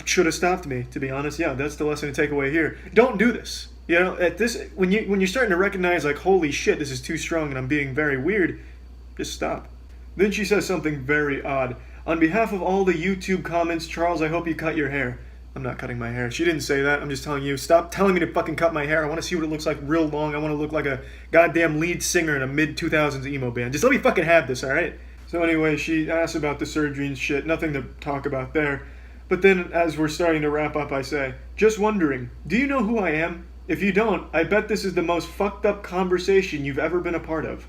Should have stopped me, to be honest. Yeah, that's the lesson to take away here. Don't do this. You know, at this, when you're starting to recognize like, holy shit, this is too strong and I'm being very weird, just stop. Then she says something very odd. On behalf of all the YouTube comments, Charles, I hope you cut your hair. I'm not cutting my hair. She didn't say that. I'm just telling you, stop telling me to fucking cut my hair. I want to see what it looks like real long. I want to look like a goddamn lead singer in a mid-2000s emo band. Just let me fucking have this, alright? So anyway, she asks about the surgery and shit. Nothing to talk about there. But then, as we're starting to wrap up, I say, just wondering, do you know who I am? If you don't, I bet this is the most fucked up conversation you've ever been a part of.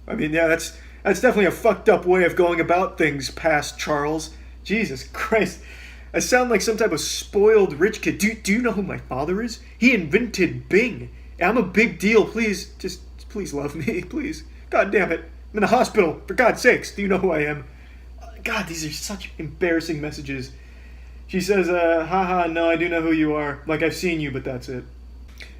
I mean, yeah, that's definitely a fucked up way of going about things, past Charles. Jesus Christ. I sound like some type of spoiled rich kid. Do you know who my father is? He invented Bing. I'm a big deal. Please, please love me, please. God damn it. I'm in the hospital. For God's sakes, do you know who I am? God, these are such embarrassing messages. She says, haha, no, I do know who you are. Like, I've seen you, but that's it.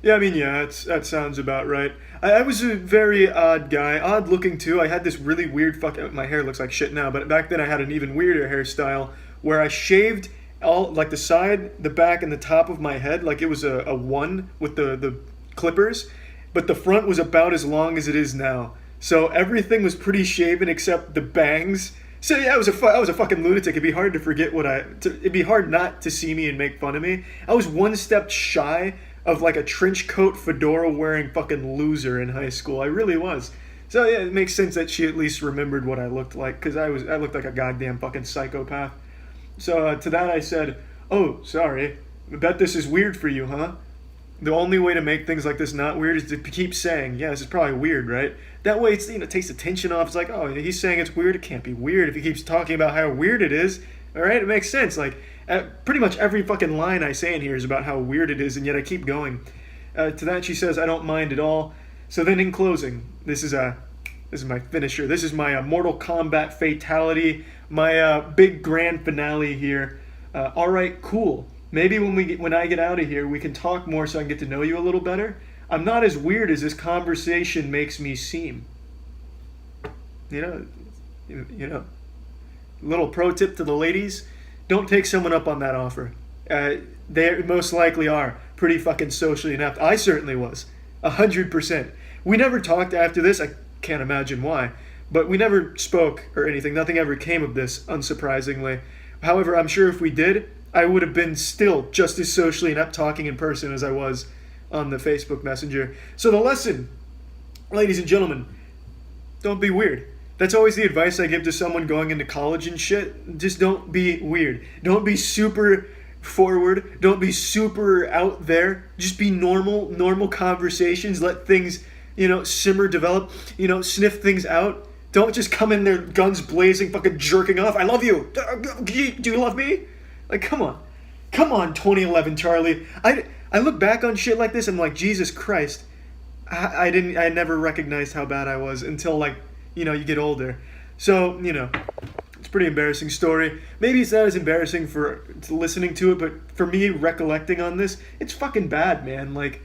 Yeah, I mean, yeah, that sounds about right. I was a very odd guy, odd looking too. I had this really weird my hair looks like shit now, but back then I had an even weirder hairstyle where I shaved all, like the side, the back, and the top of my head, like it was a one with the clippers, but the front was about as long as it is now. So everything was pretty shaven except the bangs. So yeah, I was a fucking lunatic. It'd be hard to forget it'd be hard not to see me and make fun of me. I was one step shy of like a trench coat fedora wearing fucking loser in high school. I really was. So yeah, it makes sense that she at least remembered what I looked like, because I looked like a goddamn fucking psychopath. So to that I said, oh, sorry, I bet this is weird for you, huh? The only way to make things like this not weird is to keep saying, yeah, this is probably weird, right? That way it's, it takes the tension off. It's like, oh, he's saying it's weird, it can't be weird if he keeps talking about how weird it is. All right, it makes sense. Like, pretty much every fucking line I say in here is about how weird it is, and yet I keep going. To that she says, I don't mind at all. So then in closing, this is my finisher. This is my Mortal Kombat fatality, my big grand finale here. All right, cool. Maybe when I get out of here, we can talk more so I can get to know you a little better. I'm not as weird as this conversation makes me seem. You know. Little pro tip to the ladies: don't take someone up on that offer. They most likely are pretty fucking socially inept. I certainly was, 100%. We never talked after this. I can't imagine why. But we never spoke or anything. Nothing ever came of this, unsurprisingly. However, I'm sure if we did, I would have been still just as socially inept talking in person as I was on the Facebook Messenger. So the lesson, ladies and gentlemen, don't be weird. That's always the advice I give to someone going into college and shit. Just don't be weird. Don't be super forward. Don't be super out there. Just be normal conversations. Let things, simmer, develop, sniff things out. Don't just come in there guns blazing, fucking jerking off. I love you. Do you love me? Like, come on. Come on, 2011 Charlie. I look back on shit like this and I'm like, Jesus Christ. I never recognized how bad I was until, like, you get older. So, it's a pretty embarrassing story. Maybe it's not as embarrassing for listening to it, but for me, recollecting on this, it's fucking bad, man. Like,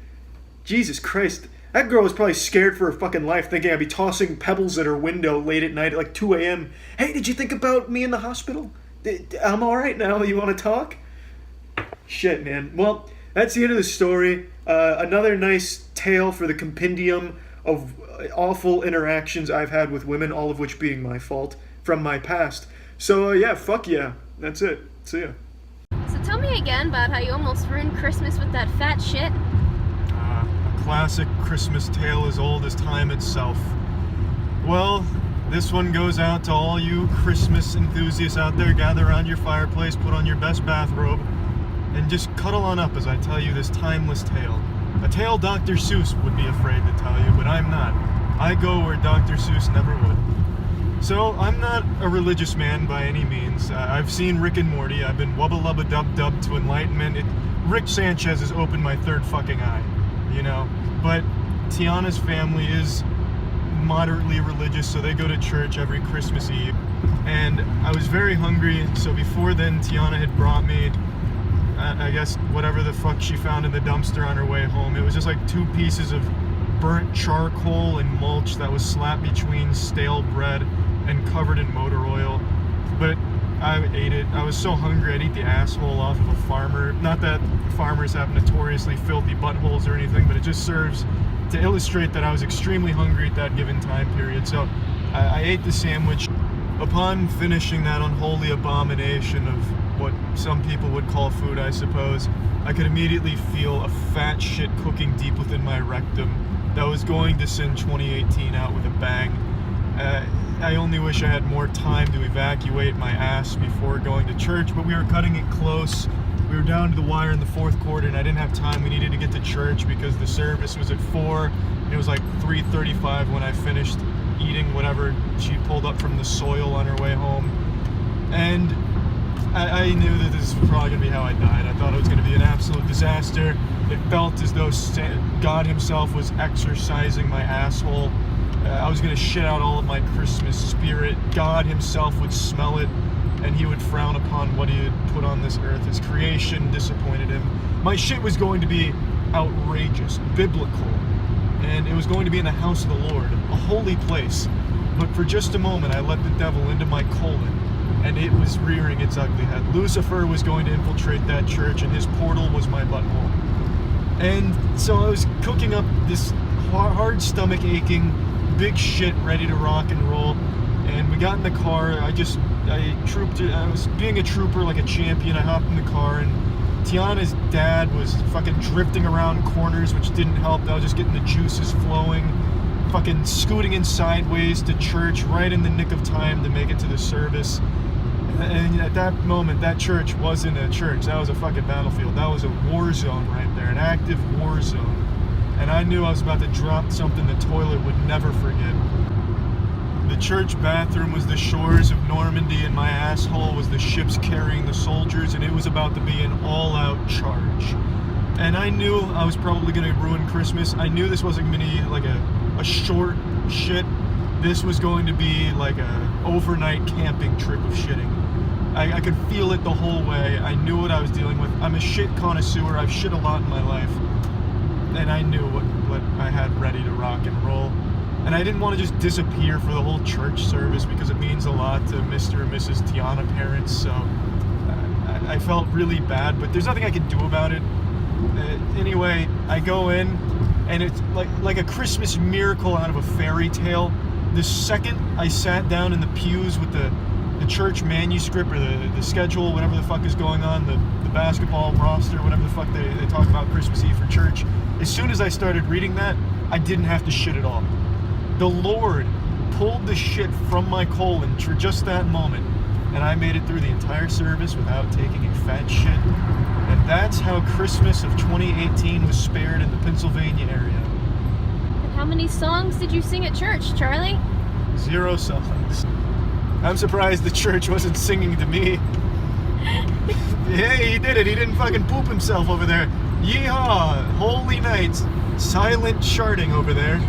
Jesus Christ. That girl was probably scared for her fucking life, thinking I'd be tossing pebbles at her window late at night at like 2 a.m. Hey, did you think about me in the hospital? I'm alright now. You want to talk? Shit, man. Well, that's the end of the story. Another nice tale for the compendium of awful interactions I've had with women, all of which being my fault from my past. So, yeah, fuck yeah. That's it. See ya. So tell me again about how you almost ruined Christmas with that fat shit. A classic Christmas tale as old as time itself. Well, this one goes out to all you Christmas enthusiasts out there. Gather around your fireplace, put on your best bathrobe, and just cuddle on up as I tell you this timeless tale. A tale Dr. Seuss would be afraid to tell you, but I'm not. I go where Dr. Seuss never would. So, I'm not a religious man by any means. I've seen Rick and Morty. I've been wubba-lubba-dub-dub to enlightenment. Rick Sanchez has opened my third fucking eye, But Tiana's family is moderately religious, so they go to church every Christmas Eve. And I was very hungry, so before then, Tiana had brought me, I guess, whatever the fuck she found in the dumpster on her way home. It was just like 2 pieces of burnt charcoal and mulch that was slapped between stale bread and covered in motor oil. But I ate it. I was so hungry I'd eat the asshole off of a farmer. Not that farmers have notoriously filthy buttholes or anything, but it just serves to illustrate that I was extremely hungry at that given time period. So I ate the sandwich. Upon finishing that unholy abomination of what some people would call food, I suppose, I could immediately feel a fat shit cooking deep within my rectum that was going to send 2018 out with a bang. I only wish I had more time to evacuate my ass before going to church, but we were cutting it close. We were down to the wire in the 4th quarter, and I didn't have time. We needed to get to church because the service was at 4, and it was like 3:35 when I finished eating whatever she pulled up from the soil on her way home. And I knew that this was probably going to be how I died. I thought it was going to be an absolute disaster. It felt as though God himself was exorcising my asshole. I was going to shit out all of my Christmas spirit. God himself would smell it, and he would frown upon what he had put on this earth. His creation disappointed him. My shit was going to be outrageous, biblical, and it was going to be in the house of the Lord, a holy place. But for just a moment, I let the devil into my colon, and it was rearing its ugly head. Lucifer was going to infiltrate that church, and his portal was my butthole. And so I was cooking up this hard stomach aching, big shit ready to rock and roll, and we got in the car. I was being a trooper like a champion. I hopped in the car, and Tiana's dad was fucking drifting around corners, which didn't help. I was just getting the juices flowing, fucking scooting in sideways to church right in the nick of time to make it to the service. And at that moment, that church wasn't a church. That was a fucking battlefield. That was a war zone right there, an active war zone. And I knew I was about to drop something the toilet would never forget. The church bathroom was the shores of Normandy, and my asshole was the ships carrying the soldiers, and it was about to be an all-out charge. And I knew I was probably going to ruin Christmas. I knew this wasn't going to be like a short shit. This was going to be like a overnight camping trip of shitting. I could feel it the whole way. I knew what I was dealing with. I'm a shit connoisseur. I've shit a lot in my life. And I knew what I had ready to rock and roll. And I didn't want to just disappear for the whole church service because it means a lot to Mr. and Mrs. Tiana parents. So I felt really bad, but there's nothing I could do about it. Anyway, I go in, and it's like a Christmas miracle out of a fairy tale. the second I sat down in the pews with the church manuscript or the schedule, whatever the fuck is going on, the basketball roster, whatever the fuck they talk about Christmas Eve for church, as soon as I started reading that, I didn't have to shit at all. The Lord pulled the shit from my colon for just that moment, and I made it through the entire service without taking a fat shit. And that's how Christmas of 2018 was spared in the Pennsylvania area. And how many songs did you sing at church, Charlie? 0 songs. I'm surprised the church wasn't singing to me. Hey, he did it. He didn't fucking poop himself over there. Yeehaw! Holy night. Silent sharding over there.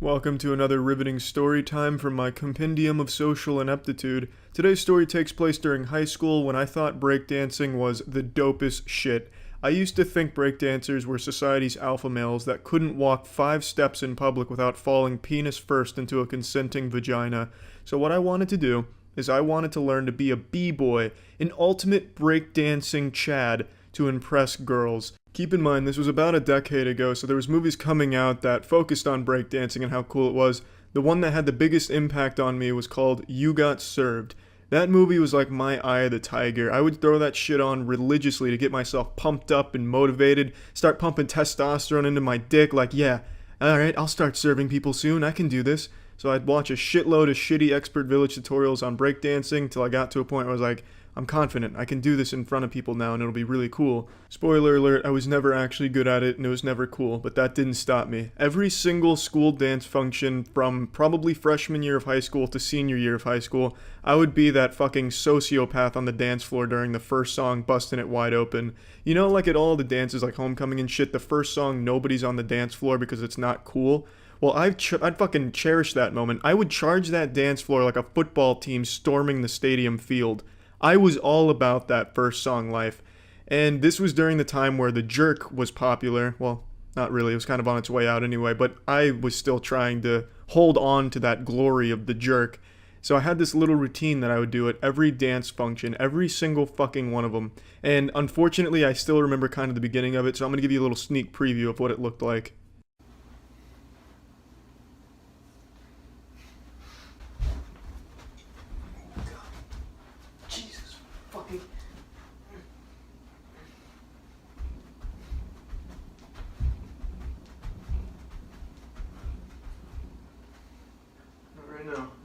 Welcome to another riveting story time from my compendium of social ineptitude. Today's story takes place during high school when I thought breakdancing was the dopest shit. I used to think breakdancers were society's alpha males that couldn't walk 5 steps in public without falling penis first into a consenting vagina. So what I wanted to do is I wanted to learn to be a b-boy, an ultimate breakdancing Chad to impress girls. Keep in mind, this was about a decade ago, so there was movies coming out that focused on breakdancing and how cool it was. The one that had the biggest impact on me was called You Got Served. That movie was like my Eye of the Tiger. I would throw that shit on religiously to get myself pumped up and motivated, start pumping testosterone into my dick like, yeah, alright, I'll start serving people soon, I can do this. So I'd watch a shitload of shitty Expert Village tutorials on breakdancing till I got to a point where I was like, I'm confident, I can do this in front of people now and it'll be really cool. Spoiler alert, I was never actually good at it and it was never cool, but that didn't stop me. Every single school dance function from probably freshman year of high school to senior year of high school, I would be that fucking sociopath on the dance floor during the first song, busting it wide open. You know, like at all the dances like homecoming and shit, the first song nobody's on the dance floor because it's not cool? Well, I'd fucking cherish that moment. I would charge that dance floor like a football team storming the stadium field. I was all about that first song life. And this was during the time where The Jerk was popular. Well, not really. It was kind of on its way out anyway. But I was still trying to hold on to that glory of The Jerk. So I had this little routine that I would do at every dance function, every single fucking one of them. And unfortunately, I still remember kind of the beginning of it. So I'm going to give you a little sneak preview of what it looked like.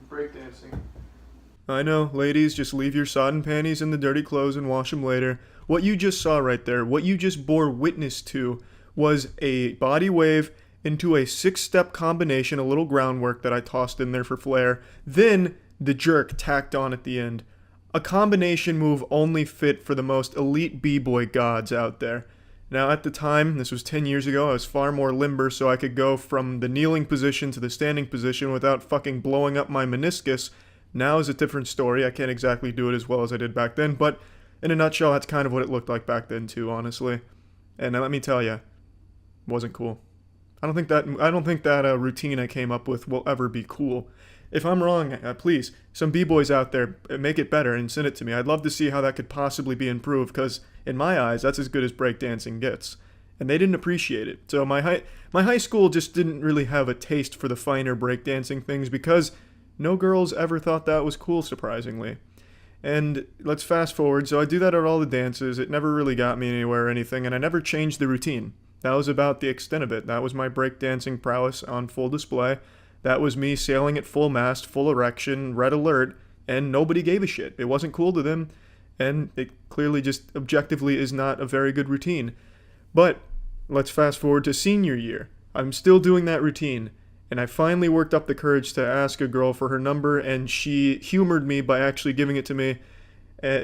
Breakdancing. I know, ladies, just leave your sodden panties in the dirty clothes and wash them later. What you just saw right there, what you just bore witness to, was a body wave into a 6-step combination, a little groundwork that I tossed in there for flair, then the jerk tacked on at the end. A combination move only fit for the most elite b-boy gods out there. Now, at the time, this was 10 years ago, I was far more limber, so I could go from the kneeling position to the standing position without fucking blowing up my meniscus. Now is a different story. I can't exactly do it as well as I did back then, but in a nutshell, that's kind of what it looked like back then too, honestly. And let me tell you, it wasn't cool. I don't think that routine I came up with will ever be cool. If I'm wrong, please, some b-boys out there, make it better and send it to me. I'd love to see how that could possibly be improved, because in my eyes, that's as good as breakdancing gets. And they didn't appreciate it. So my high school just didn't really have a taste for the finer breakdancing things because no girls ever thought that was cool, surprisingly. And let's fast forward. So I do that at all the dances. It never really got me anywhere or anything, and I never changed the routine. That was about the extent of it. That was my breakdancing prowess on full display. That was me sailing at full mast, full erection, red alert, and nobody gave a shit. It wasn't cool to them, and it clearly just objectively is not a very good routine. But let's fast forward to senior year. I'm still doing that routine, and I finally worked up the courage to ask a girl for her number, and she humored me by actually giving it to me.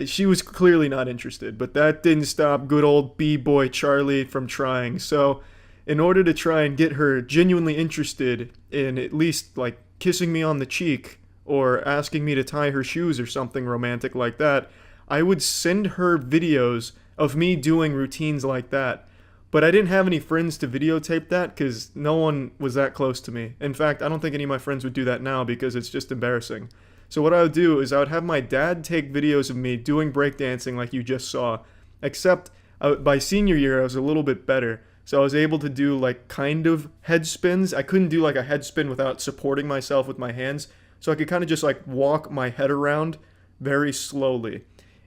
She was clearly not interested, but that didn't stop good old b-boy Charlie from trying. So in order to try and get her genuinely interested in at least like kissing me on the cheek or asking me to tie her shoes or something romantic like that, I would send her videos of me doing routines like that. But I didn't have any friends to videotape that because no one was that close to me. In fact, I don't think any of my friends would do that now because it's just embarrassing. So what I would do is I would have my dad take videos of me doing breakdancing like you just saw. Except by senior year I was a little bit better. So I was able to do like kind of head spins. I couldn't do like a head spin without supporting myself with my hands. So I could kind of just like walk my head around very slowly.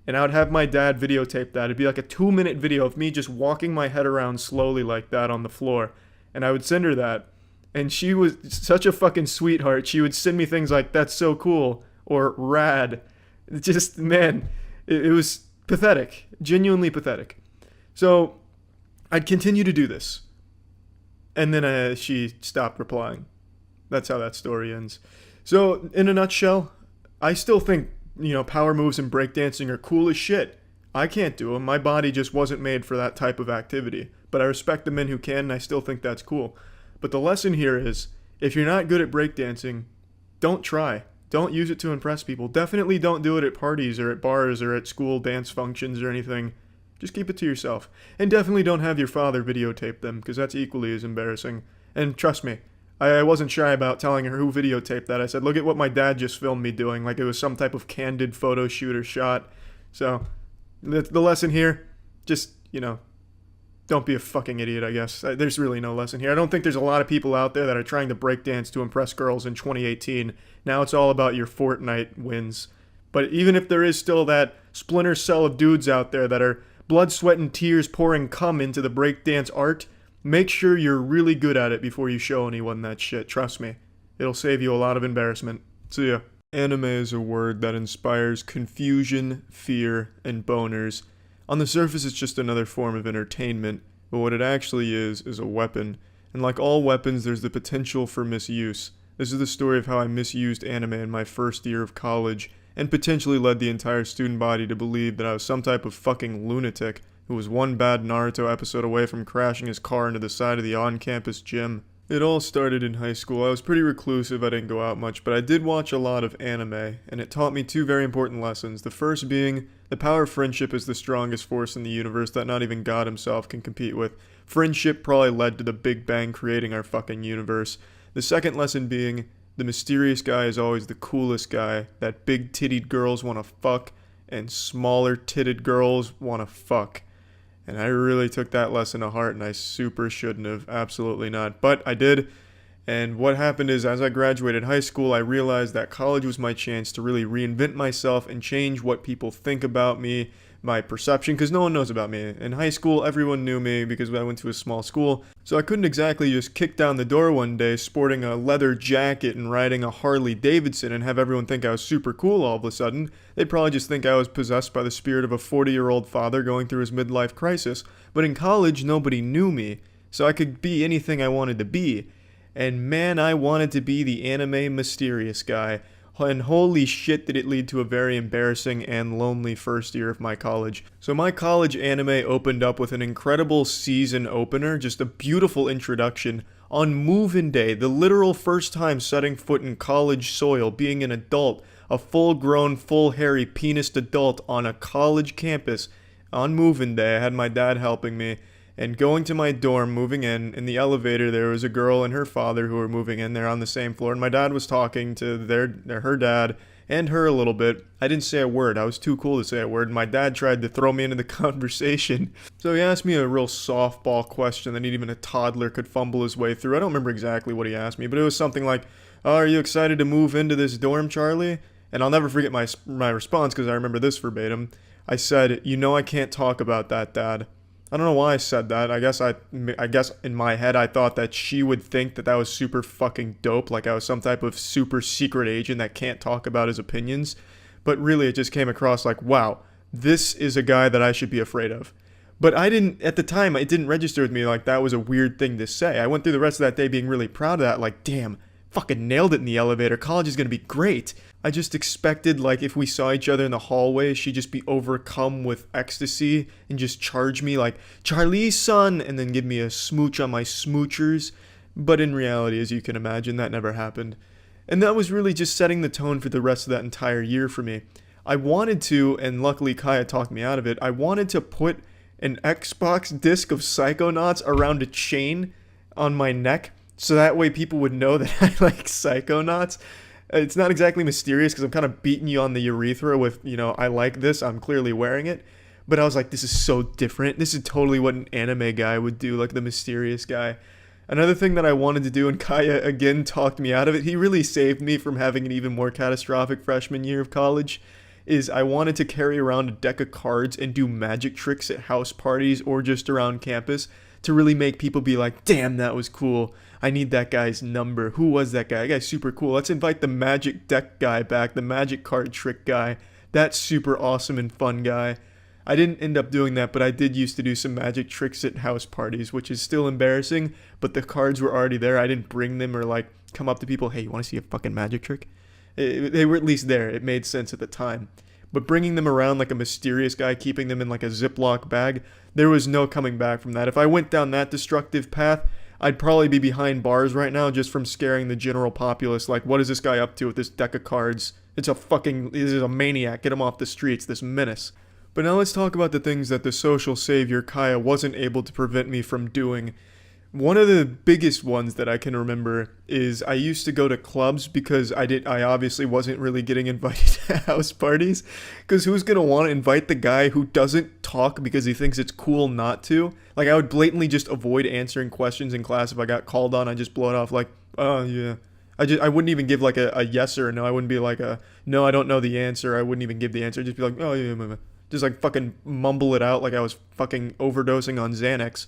And I would have my dad videotape that. It'd be like a 2-minute video of me just walking my head around slowly like that on the floor. And I would send her that. And she was such a fucking sweetheart. She would send me things like, "That's so cool," or "Rad." Just, man, it was pathetic. Genuinely pathetic. So I'd continue to do this. And then she stopped replying. That's how that story ends. So, in a nutshell, I still think, power moves and breakdancing are cool as shit. I can't do them. My body just wasn't made for that type of activity. But I respect the men who can, and I still think that's cool. But the lesson here is, if you're not good at breakdancing, don't try. Don't use it to impress people. Definitely don't do it at parties or at bars or at school dance functions or anything. Just keep it to yourself. And definitely don't have your father videotape them, because that's equally as embarrassing. And trust me, I wasn't shy about telling her who videotaped that. I said, "Look at what my dad just filmed me doing," like it was some type of candid photo shoot or shot. So, the lesson here, just, don't be a fucking idiot, I guess. There's really no lesson here. I don't think there's a lot of people out there that are trying to breakdance to impress girls in 2018. Now it's all about your Fortnite wins. But even if there is still that splinter cell of dudes out there that are blood, sweat, and tears pouring cum into the breakdance art, make sure you're really good at it before you show anyone that shit. Trust me. It'll save you a lot of embarrassment. See ya. Anime is a word that inspires confusion, fear, and boners. On the surface, it's just another form of entertainment, but what it actually is a weapon. And like all weapons, there's the potential for misuse. This is the story of how I misused anime in my first year of college, and potentially led the entire student body to believe that I was some type of fucking lunatic who was one bad Naruto episode away from crashing his car into the side of the on-campus gym. It all started in high school. I was pretty reclusive, I didn't go out much, but I did watch a lot of anime, and it taught me two very important lessons. The first being, the power of friendship is the strongest force in the universe that not even God himself can compete with. Friendship probably led to the Big Bang creating our fucking universe. The second lesson being, the mysterious guy is always the coolest guy that big-titted girls want to fuck, and smaller-titted girls want to fuck. And I really took that lesson to heart, and I super shouldn't have. Absolutely not. But I did. And what happened is, as I graduated high school, I realized that college was my chance to really reinvent myself and change what people think about me, my perception, because no one knows about me. In high school, everyone knew me because I went to a small school, so I couldn't exactly just kick down the door one day sporting a leather jacket and riding a Harley Davidson and have everyone think I was super cool all of a sudden. They'd probably just think I was possessed by the spirit of a 40-year-old father going through his midlife crisis. But in college, nobody knew me, so I could be anything I wanted to be. And man, I wanted to be the anime mysterious guy. And holy shit did it lead to a very embarrassing and lonely first year of my college. So my college anime opened up with an incredible season opener, just a beautiful introduction. On move-in day, the literal first time setting foot in college soil, being an adult, a full-grown, full-hairy, penised adult on a college campus. On move-in day, I had my dad helping me. And going to my dorm, moving in the elevator, there was a girl and her father who were moving in there on the same floor. And my dad was talking to her dad and her a little bit. I didn't say a word. I was too cool to say a word. My dad tried to throw me into the conversation. So he asked me a real softball question that even a toddler could fumble his way through. I don't remember exactly what he asked me, but it was something like, "Oh, are you excited to move into this dorm, Charlie?" And I'll never forget my response because I remember this verbatim. I said, "I can't talk about that, Dad." I don't know why I said that. I guess in my head I thought that she would think that was super fucking dope, like I was some type of super secret agent that can't talk about his opinions. But really it just came across like, wow, this is a guy that I should be afraid of. But at the time, it didn't register with me like that was a weird thing to say. I went through the rest of that day being really proud of that, like, damn, fucking nailed it in the elevator. College is gonna be great. I just expected, like, if we saw each other in the hallway, she'd just be overcome with ecstasy and just charge me like, "Charlie's son," and then give me a smooch on my smoochers. But in reality, as you can imagine, that never happened. And that was really just setting the tone for the rest of that entire year for me. I wanted to, and luckily Kaya talked me out of it, I wanted to put an Xbox disc of Psychonauts around a chain on my neck, so that way people would know that I like Psychonauts. It's not exactly mysterious because I'm kind of beating you on the urethra with, I like this, I'm clearly wearing it. But I was like, this is so different. This is totally what an anime guy would do, like the mysterious guy. Another thing that I wanted to do, and Kaya again talked me out of it, he really saved me from having an even more catastrophic freshman year of college, is I wanted to carry around a deck of cards and do magic tricks at house parties or just around campus to really make people be like, damn, that was cool. I need that guy's number. Who was that guy? That guy's super cool. Let's invite the magic deck guy back, the magic card trick guy. That's super awesome and fun guy. I didn't end up doing that, but I did used to do some magic tricks at house parties, which is still embarrassing, but the cards were already there. I didn't bring them or like come up to people, hey, you want to see a fucking magic trick? They were at least there. It made sense at the time. But bringing them around like a mysterious guy, keeping them in like a Ziploc bag, there was no coming back from that. If I went down that destructive path, I'd probably be behind bars right now just from scaring the general populace. Like, what is this guy up to with this deck of cards? This is a maniac. Get him off the streets, this menace. But now let's talk about the things that the social savior Kaya wasn't able to prevent me from doing. One of the biggest ones that I can remember is I used to go to clubs because I obviously wasn't really getting invited to house parties. Because who's going to want to invite the guy who doesn't talk because he thinks it's cool not to? Like, I would blatantly just avoid answering questions in class. If I got called on, I'd just blow it off like, oh yeah. I wouldn't even give like a yes or a no. I wouldn't be like no, I don't know the answer. I wouldn't even give the answer. I'd just be like, oh yeah. Just like fucking mumble it out like I was fucking overdosing on Xanax.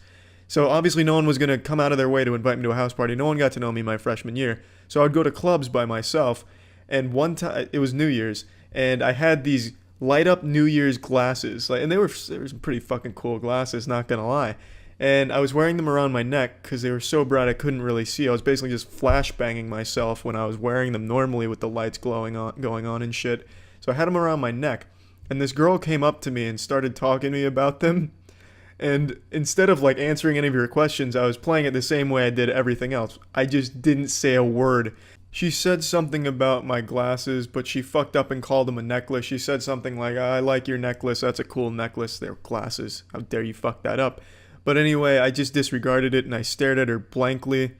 So obviously no one was going to come out of their way to invite me to a house party. No one got to know me my freshman year. So I'd go to clubs by myself. And one time, it was New Year's, and I had these light up New Year's glasses. And they were some pretty fucking cool glasses, not going to lie. And I was wearing them around my neck because they were so bright I couldn't really see. I was basically just flashbanging myself when I was wearing them normally with the lights going on and shit. So I had them around my neck. And this girl came up to me and started talking to me about them. And instead of like answering any of your questions, I was playing it the same way I did everything else. I just didn't say a word. She said something about my glasses, but she fucked up and called them a necklace. She said something like, I like your necklace. That's a cool necklace. They're glasses. How dare you fuck that up? But anyway, I just disregarded it and I stared at her blankly.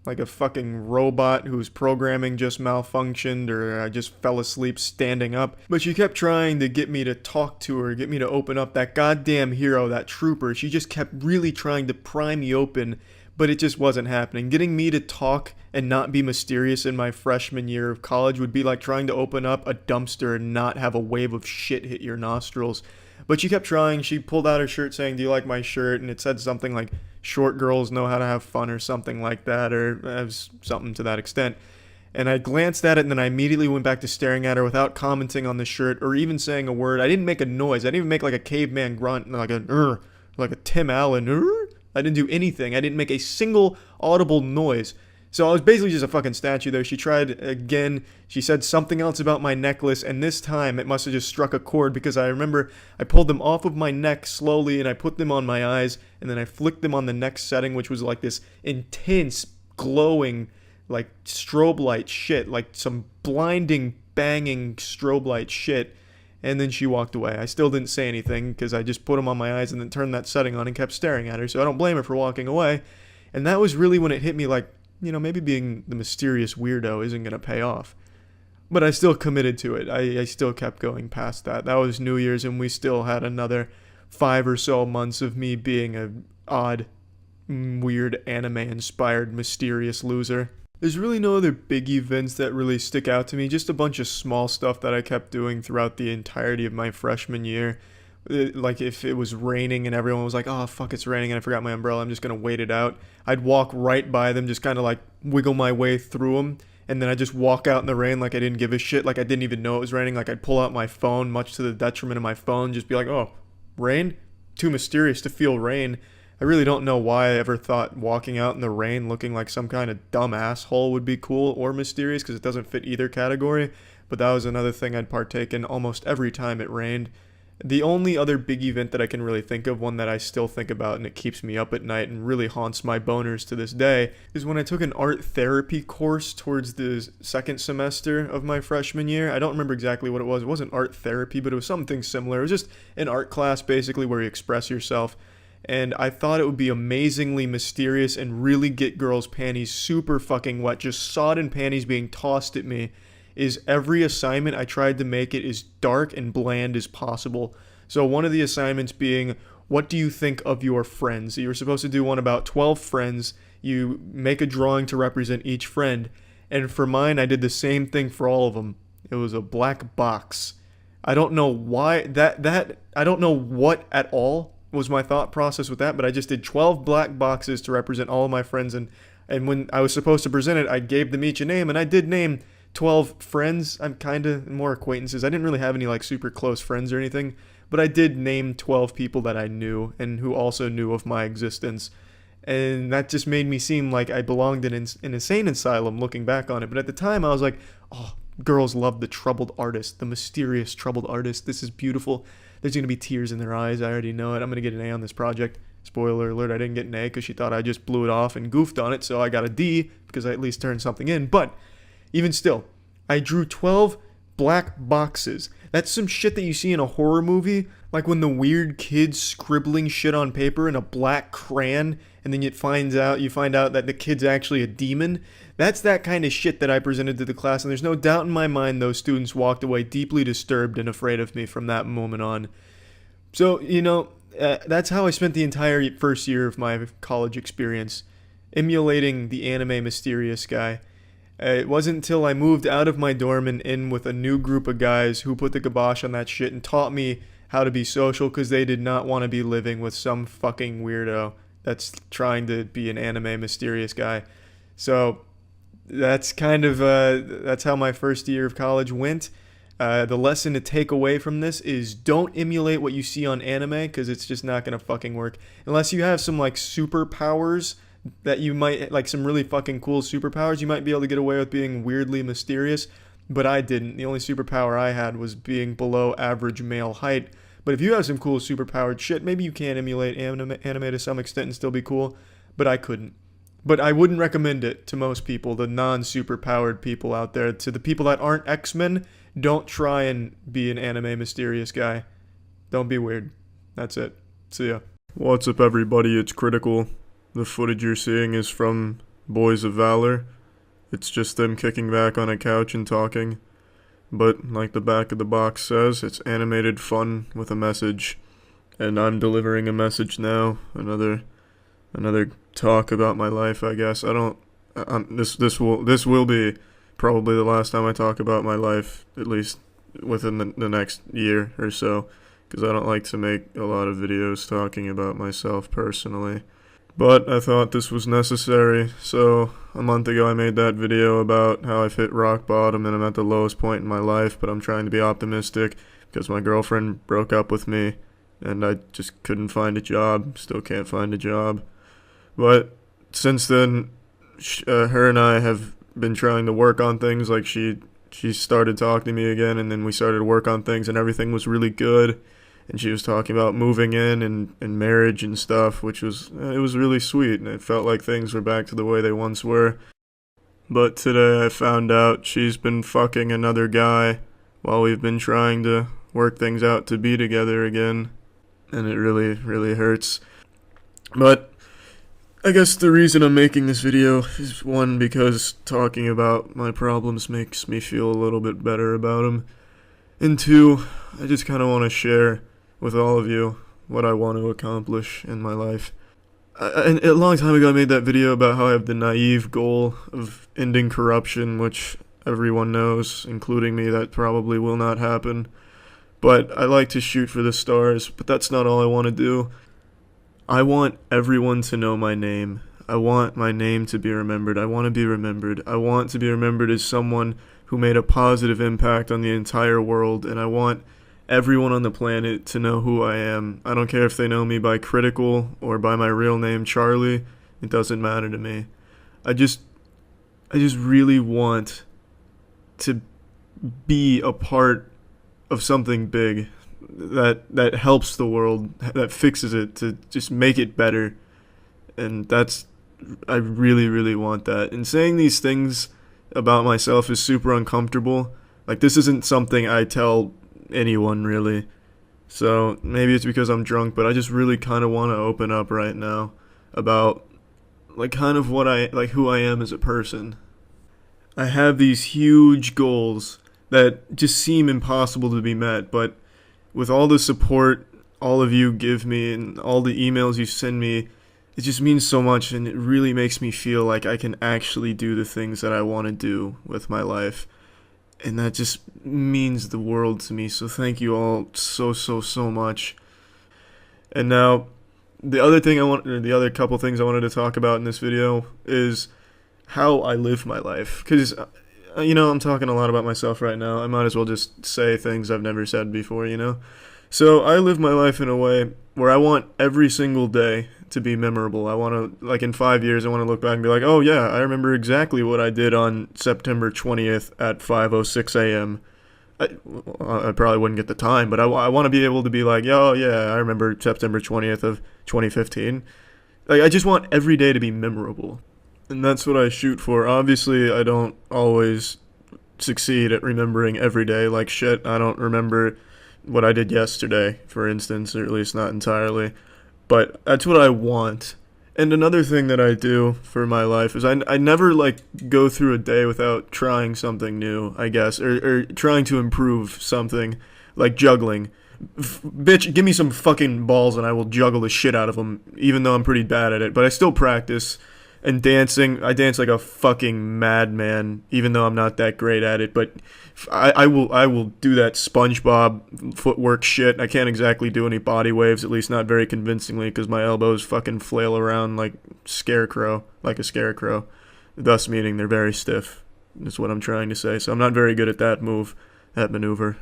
Like a fucking robot whose programming just malfunctioned, or I just fell asleep standing up. But she kept trying to get me to talk to her, get me to open up. That goddamn hero, that trooper, she just kept really trying to pry me open, but it just wasn't happening. Getting me to talk and not be mysterious in my freshman year of college would be like trying to open up a dumpster and not have a wave of shit hit your nostrils. But she kept trying. She pulled out her shirt saying, do you like my shirt? And it said something like, short girls know how to have fun or something like that, or something to that extent. And I glanced at it and then I immediately went back to staring at her without commenting on the shirt or even saying a word. I didn't make a noise. I didn't even make like a caveman grunt, like a Tim Allen. I didn't do anything. I didn't make a single audible noise. So I was basically just a fucking statue there. She tried again. She said something else about my necklace, and this time it must have just struck a chord because I remember I pulled them off of my neck slowly and I put them on my eyes, and then I flicked them on the next setting, which was like this intense, glowing, like strobe light shit, like some blinding, banging strobe light shit. And then she walked away. I still didn't say anything because I just put them on my eyes and then turned that setting on and kept staring at her. So I don't blame her for walking away. And that was really when it hit me like, maybe being the mysterious weirdo isn't going to pay off. But I still committed to it. I still kept going past that. That was New Year's, and we still had another 5 or so months of me being an odd, weird, anime-inspired, mysterious loser. There's really no other big events that really stick out to me. Just a bunch of small stuff that I kept doing throughout the entirety of my freshman year. Like if it was raining and everyone was like, oh fuck, it's raining and I forgot my umbrella, I'm just gonna wait it out. I'd walk right by them, just kind of like wiggle my way through them, and then I'd just walk out in the rain like I didn't give a shit, like I didn't even know it was raining. Like I'd pull out my phone, much to the detriment of my phone, just be like, oh, rain? Too mysterious to feel rain. I really don't know why I ever thought walking out in the rain looking like some kind of dumb asshole would be cool or mysterious, because it doesn't fit either category, but that was another thing I'd partake in almost every time it rained. The only other big event that I can really think of, one that I still think about and it keeps me up at night and really haunts my boners to this day, is when I took an art therapy course towards the second semester of my freshman year. I don't remember exactly what it was. It wasn't art therapy, but it was something similar. It was just an art class basically where you express yourself. And I thought it would be amazingly mysterious and really get girls' panties super fucking wet, just sodden panties being tossed at me. Is every assignment I tried to make it as dark and bland as possible. So one of the assignments being, what do you think of your friends? You were supposed to do one about 12 friends. You make a drawing to represent each friend. And for mine, I did the same thing for all of them. It was a black box. I don't know why I don't know what at all was my thought process with that, but I just did 12 black boxes to represent all of my friends, and when I was supposed to present it, I gave them each a name, and I did name 12 friends. I'm kind of more acquaintances. I didn't really have any like super close friends or anything, but I did name 12 people that I knew and who also knew of my existence. And that just made me seem like I belonged in an insane asylum looking back on it. But at the time, I was like, oh, girls love the troubled artist, the mysterious troubled artist. This is beautiful. There's going to be tears in their eyes. I already know it. I'm going to get an A on this project. Spoiler alert, I didn't get an A because she thought I just blew it off and goofed on it. So I got a D because I at least turned something in. But even still, I drew 12 black boxes. That's some shit that you see in a horror movie. Like when the weird kid's scribbling shit on paper in a black crayon, and then you find out that the kid's actually a demon. That's that kind of shit that I presented to the class, and there's no doubt in my mind those students walked away deeply disturbed and afraid of me from that moment on. So, that's how I spent the entire first year of my college experience, emulating the anime mysterious guy. It wasn't until I moved out of my dorm and in with a new group of guys who put the kibosh on that shit and taught me how to be social, because they did not want to be living with some fucking weirdo that's trying to be an anime mysterious guy. So that's kind of that's how my first year of college went. The lesson to take away from this is don't emulate what you see on anime, because it's just not gonna fucking work unless you have some like superpowers that you might like, some really fucking cool superpowers. You might be able to get away with being weirdly mysterious, but I didn't. The only superpower I had was being below average male height. But if you have some cool superpowered shit, maybe you can emulate anime to some extent and still be cool, but I couldn't. But I wouldn't recommend it to most people, the non-superpowered people out there. To the people that aren't X-Men, don't try and be an anime mysterious guy. Don't be weird. That's it. See ya. What's up, everybody? It's Critical. The footage you're seeing is from Boys of Valor. It's just them kicking back on a couch and talking. But like the back of the box says, it's animated fun with a message. And I'm delivering a message now. Another talk about my life, I guess. This will be probably the last time I talk about my life, at least within the next year or so, because I don't like to make a lot of videos talking about myself personally. But I thought this was necessary, so a month ago I made that video about how I've hit rock bottom and I'm at the lowest point in my life, but I'm trying to be optimistic because my girlfriend broke up with me and I just couldn't find a job, still can't find a job. But since then, her and I have been trying to work on things. Like she started talking to me again, and then we started to work on things, and everything was really good. And she was talking about moving in and marriage and stuff, which was really sweet, and it felt like things were back to the way they once were. But today I found out she's been fucking another guy while we've been trying to work things out to be together again, and it really, really hurts. But I guess the reason I'm making this video is, one, because talking about my problems makes me feel a little bit better about them, and two, I just kind of want to share with all of you what I want to accomplish in my life. A long time ago I made that video about how I have the naive goal of ending corruption, which everyone knows, including me, that probably will not happen. But I like to shoot for the stars, but that's not all I want to do. I want everyone to know my name. I want my name to be remembered. I want to be remembered. I want to be remembered as someone who made a positive impact on the entire world, and I want everyone on the planet to know who I am. I don't care if they know me by Critical or by my real name, Charlie. It doesn't matter to me. I just really want to be a part of something big that helps the world, that fixes it, to just make it better. And I really, really want that. And saying these things about myself is super uncomfortable. Like, this isn't something I tell anyone, really. So maybe it's because I'm drunk, but I just really kind of want to open up right now about like kind of who I am as a person. I have these huge goals that just seem impossible to be met, but with all the support all of you give me and all the emails you send me, it just means so much, and it really makes me feel like I can actually do the things that I want to do with my life. And that just means the world to me. So thank you all so much. And now, the other couple things I wanted to talk about in this video is how I live my life. Because, I'm talking a lot about myself right now. I might as well just say things I've never said before, So I live my life in a way where I want every single day to be memorable. I want to, like in 5 years, I want to look back and be like, oh yeah, I remember exactly what I did on September 20th at 5:06 a.m. I probably wouldn't get the time, but I want to be able to be like, oh yeah, I remember September 20th of 2015. Like, I just want every day to be memorable. And that's what I shoot for. Obviously, I don't always succeed at remembering every day. Like shit, I don't remember what I did yesterday, for instance, or at least not entirely. But that's what I want. And another thing that I do for my life is I never, go through a day without trying something new, I guess, or trying to improve something, like juggling. Bitch, give me some fucking balls and I will juggle the shit out of them, even though I'm pretty bad at it. But I still practice. And dancing, I dance like a fucking madman, even though I'm not that great at it. But I will do that SpongeBob footwork shit. I can't exactly do any body waves, at least not very convincingly, because my elbows fucking flail around like a scarecrow. Thus meaning they're very stiff. That's what I'm trying to say. So I'm not very good at that move, that maneuver,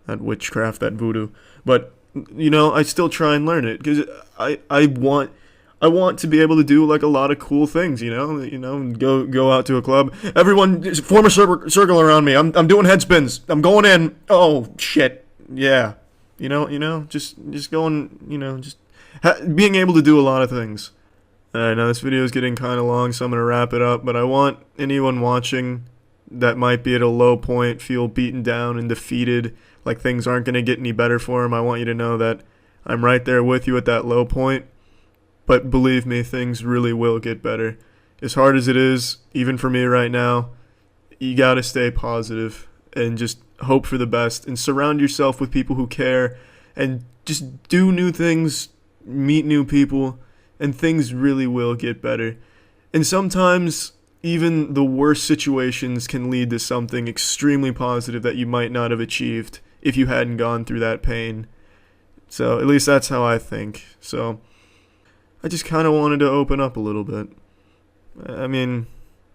that witchcraft, that voodoo. But, I still try and learn it, because I want to be able to do a lot of cool things, go out to a club. Everyone just form a circle around me. I'm doing head spins. I'm going in. Oh shit. Yeah. Just going, being able to do a lot of things. Alright, now this video is getting kind of long, so I'm going to wrap it up, but I want anyone watching that might be at a low point, feel beaten down and defeated, like things aren't going to get any better for them. I want you to know that I'm right there with you at that low point. But believe me, things really will get better. As hard as it is, even for me right now, you gotta stay positive and just hope for the best and surround yourself with people who care and just do new things, meet new people, and things really will get better. And sometimes even the worst situations can lead to something extremely positive that you might not have achieved if you hadn't gone through that pain. So at least that's how I think. So I just kind of wanted to open up a little bit. I mean,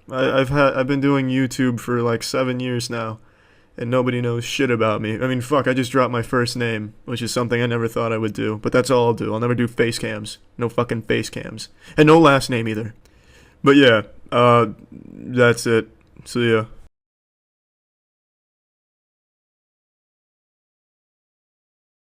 I've been doing YouTube for 7 years now, and nobody knows shit about me. I mean, fuck, I just dropped my first name, which is something I never thought I would do, but that's all I'll do. I'll never do face cams. No fucking face cams. And no last name either. But yeah, that's it. See ya.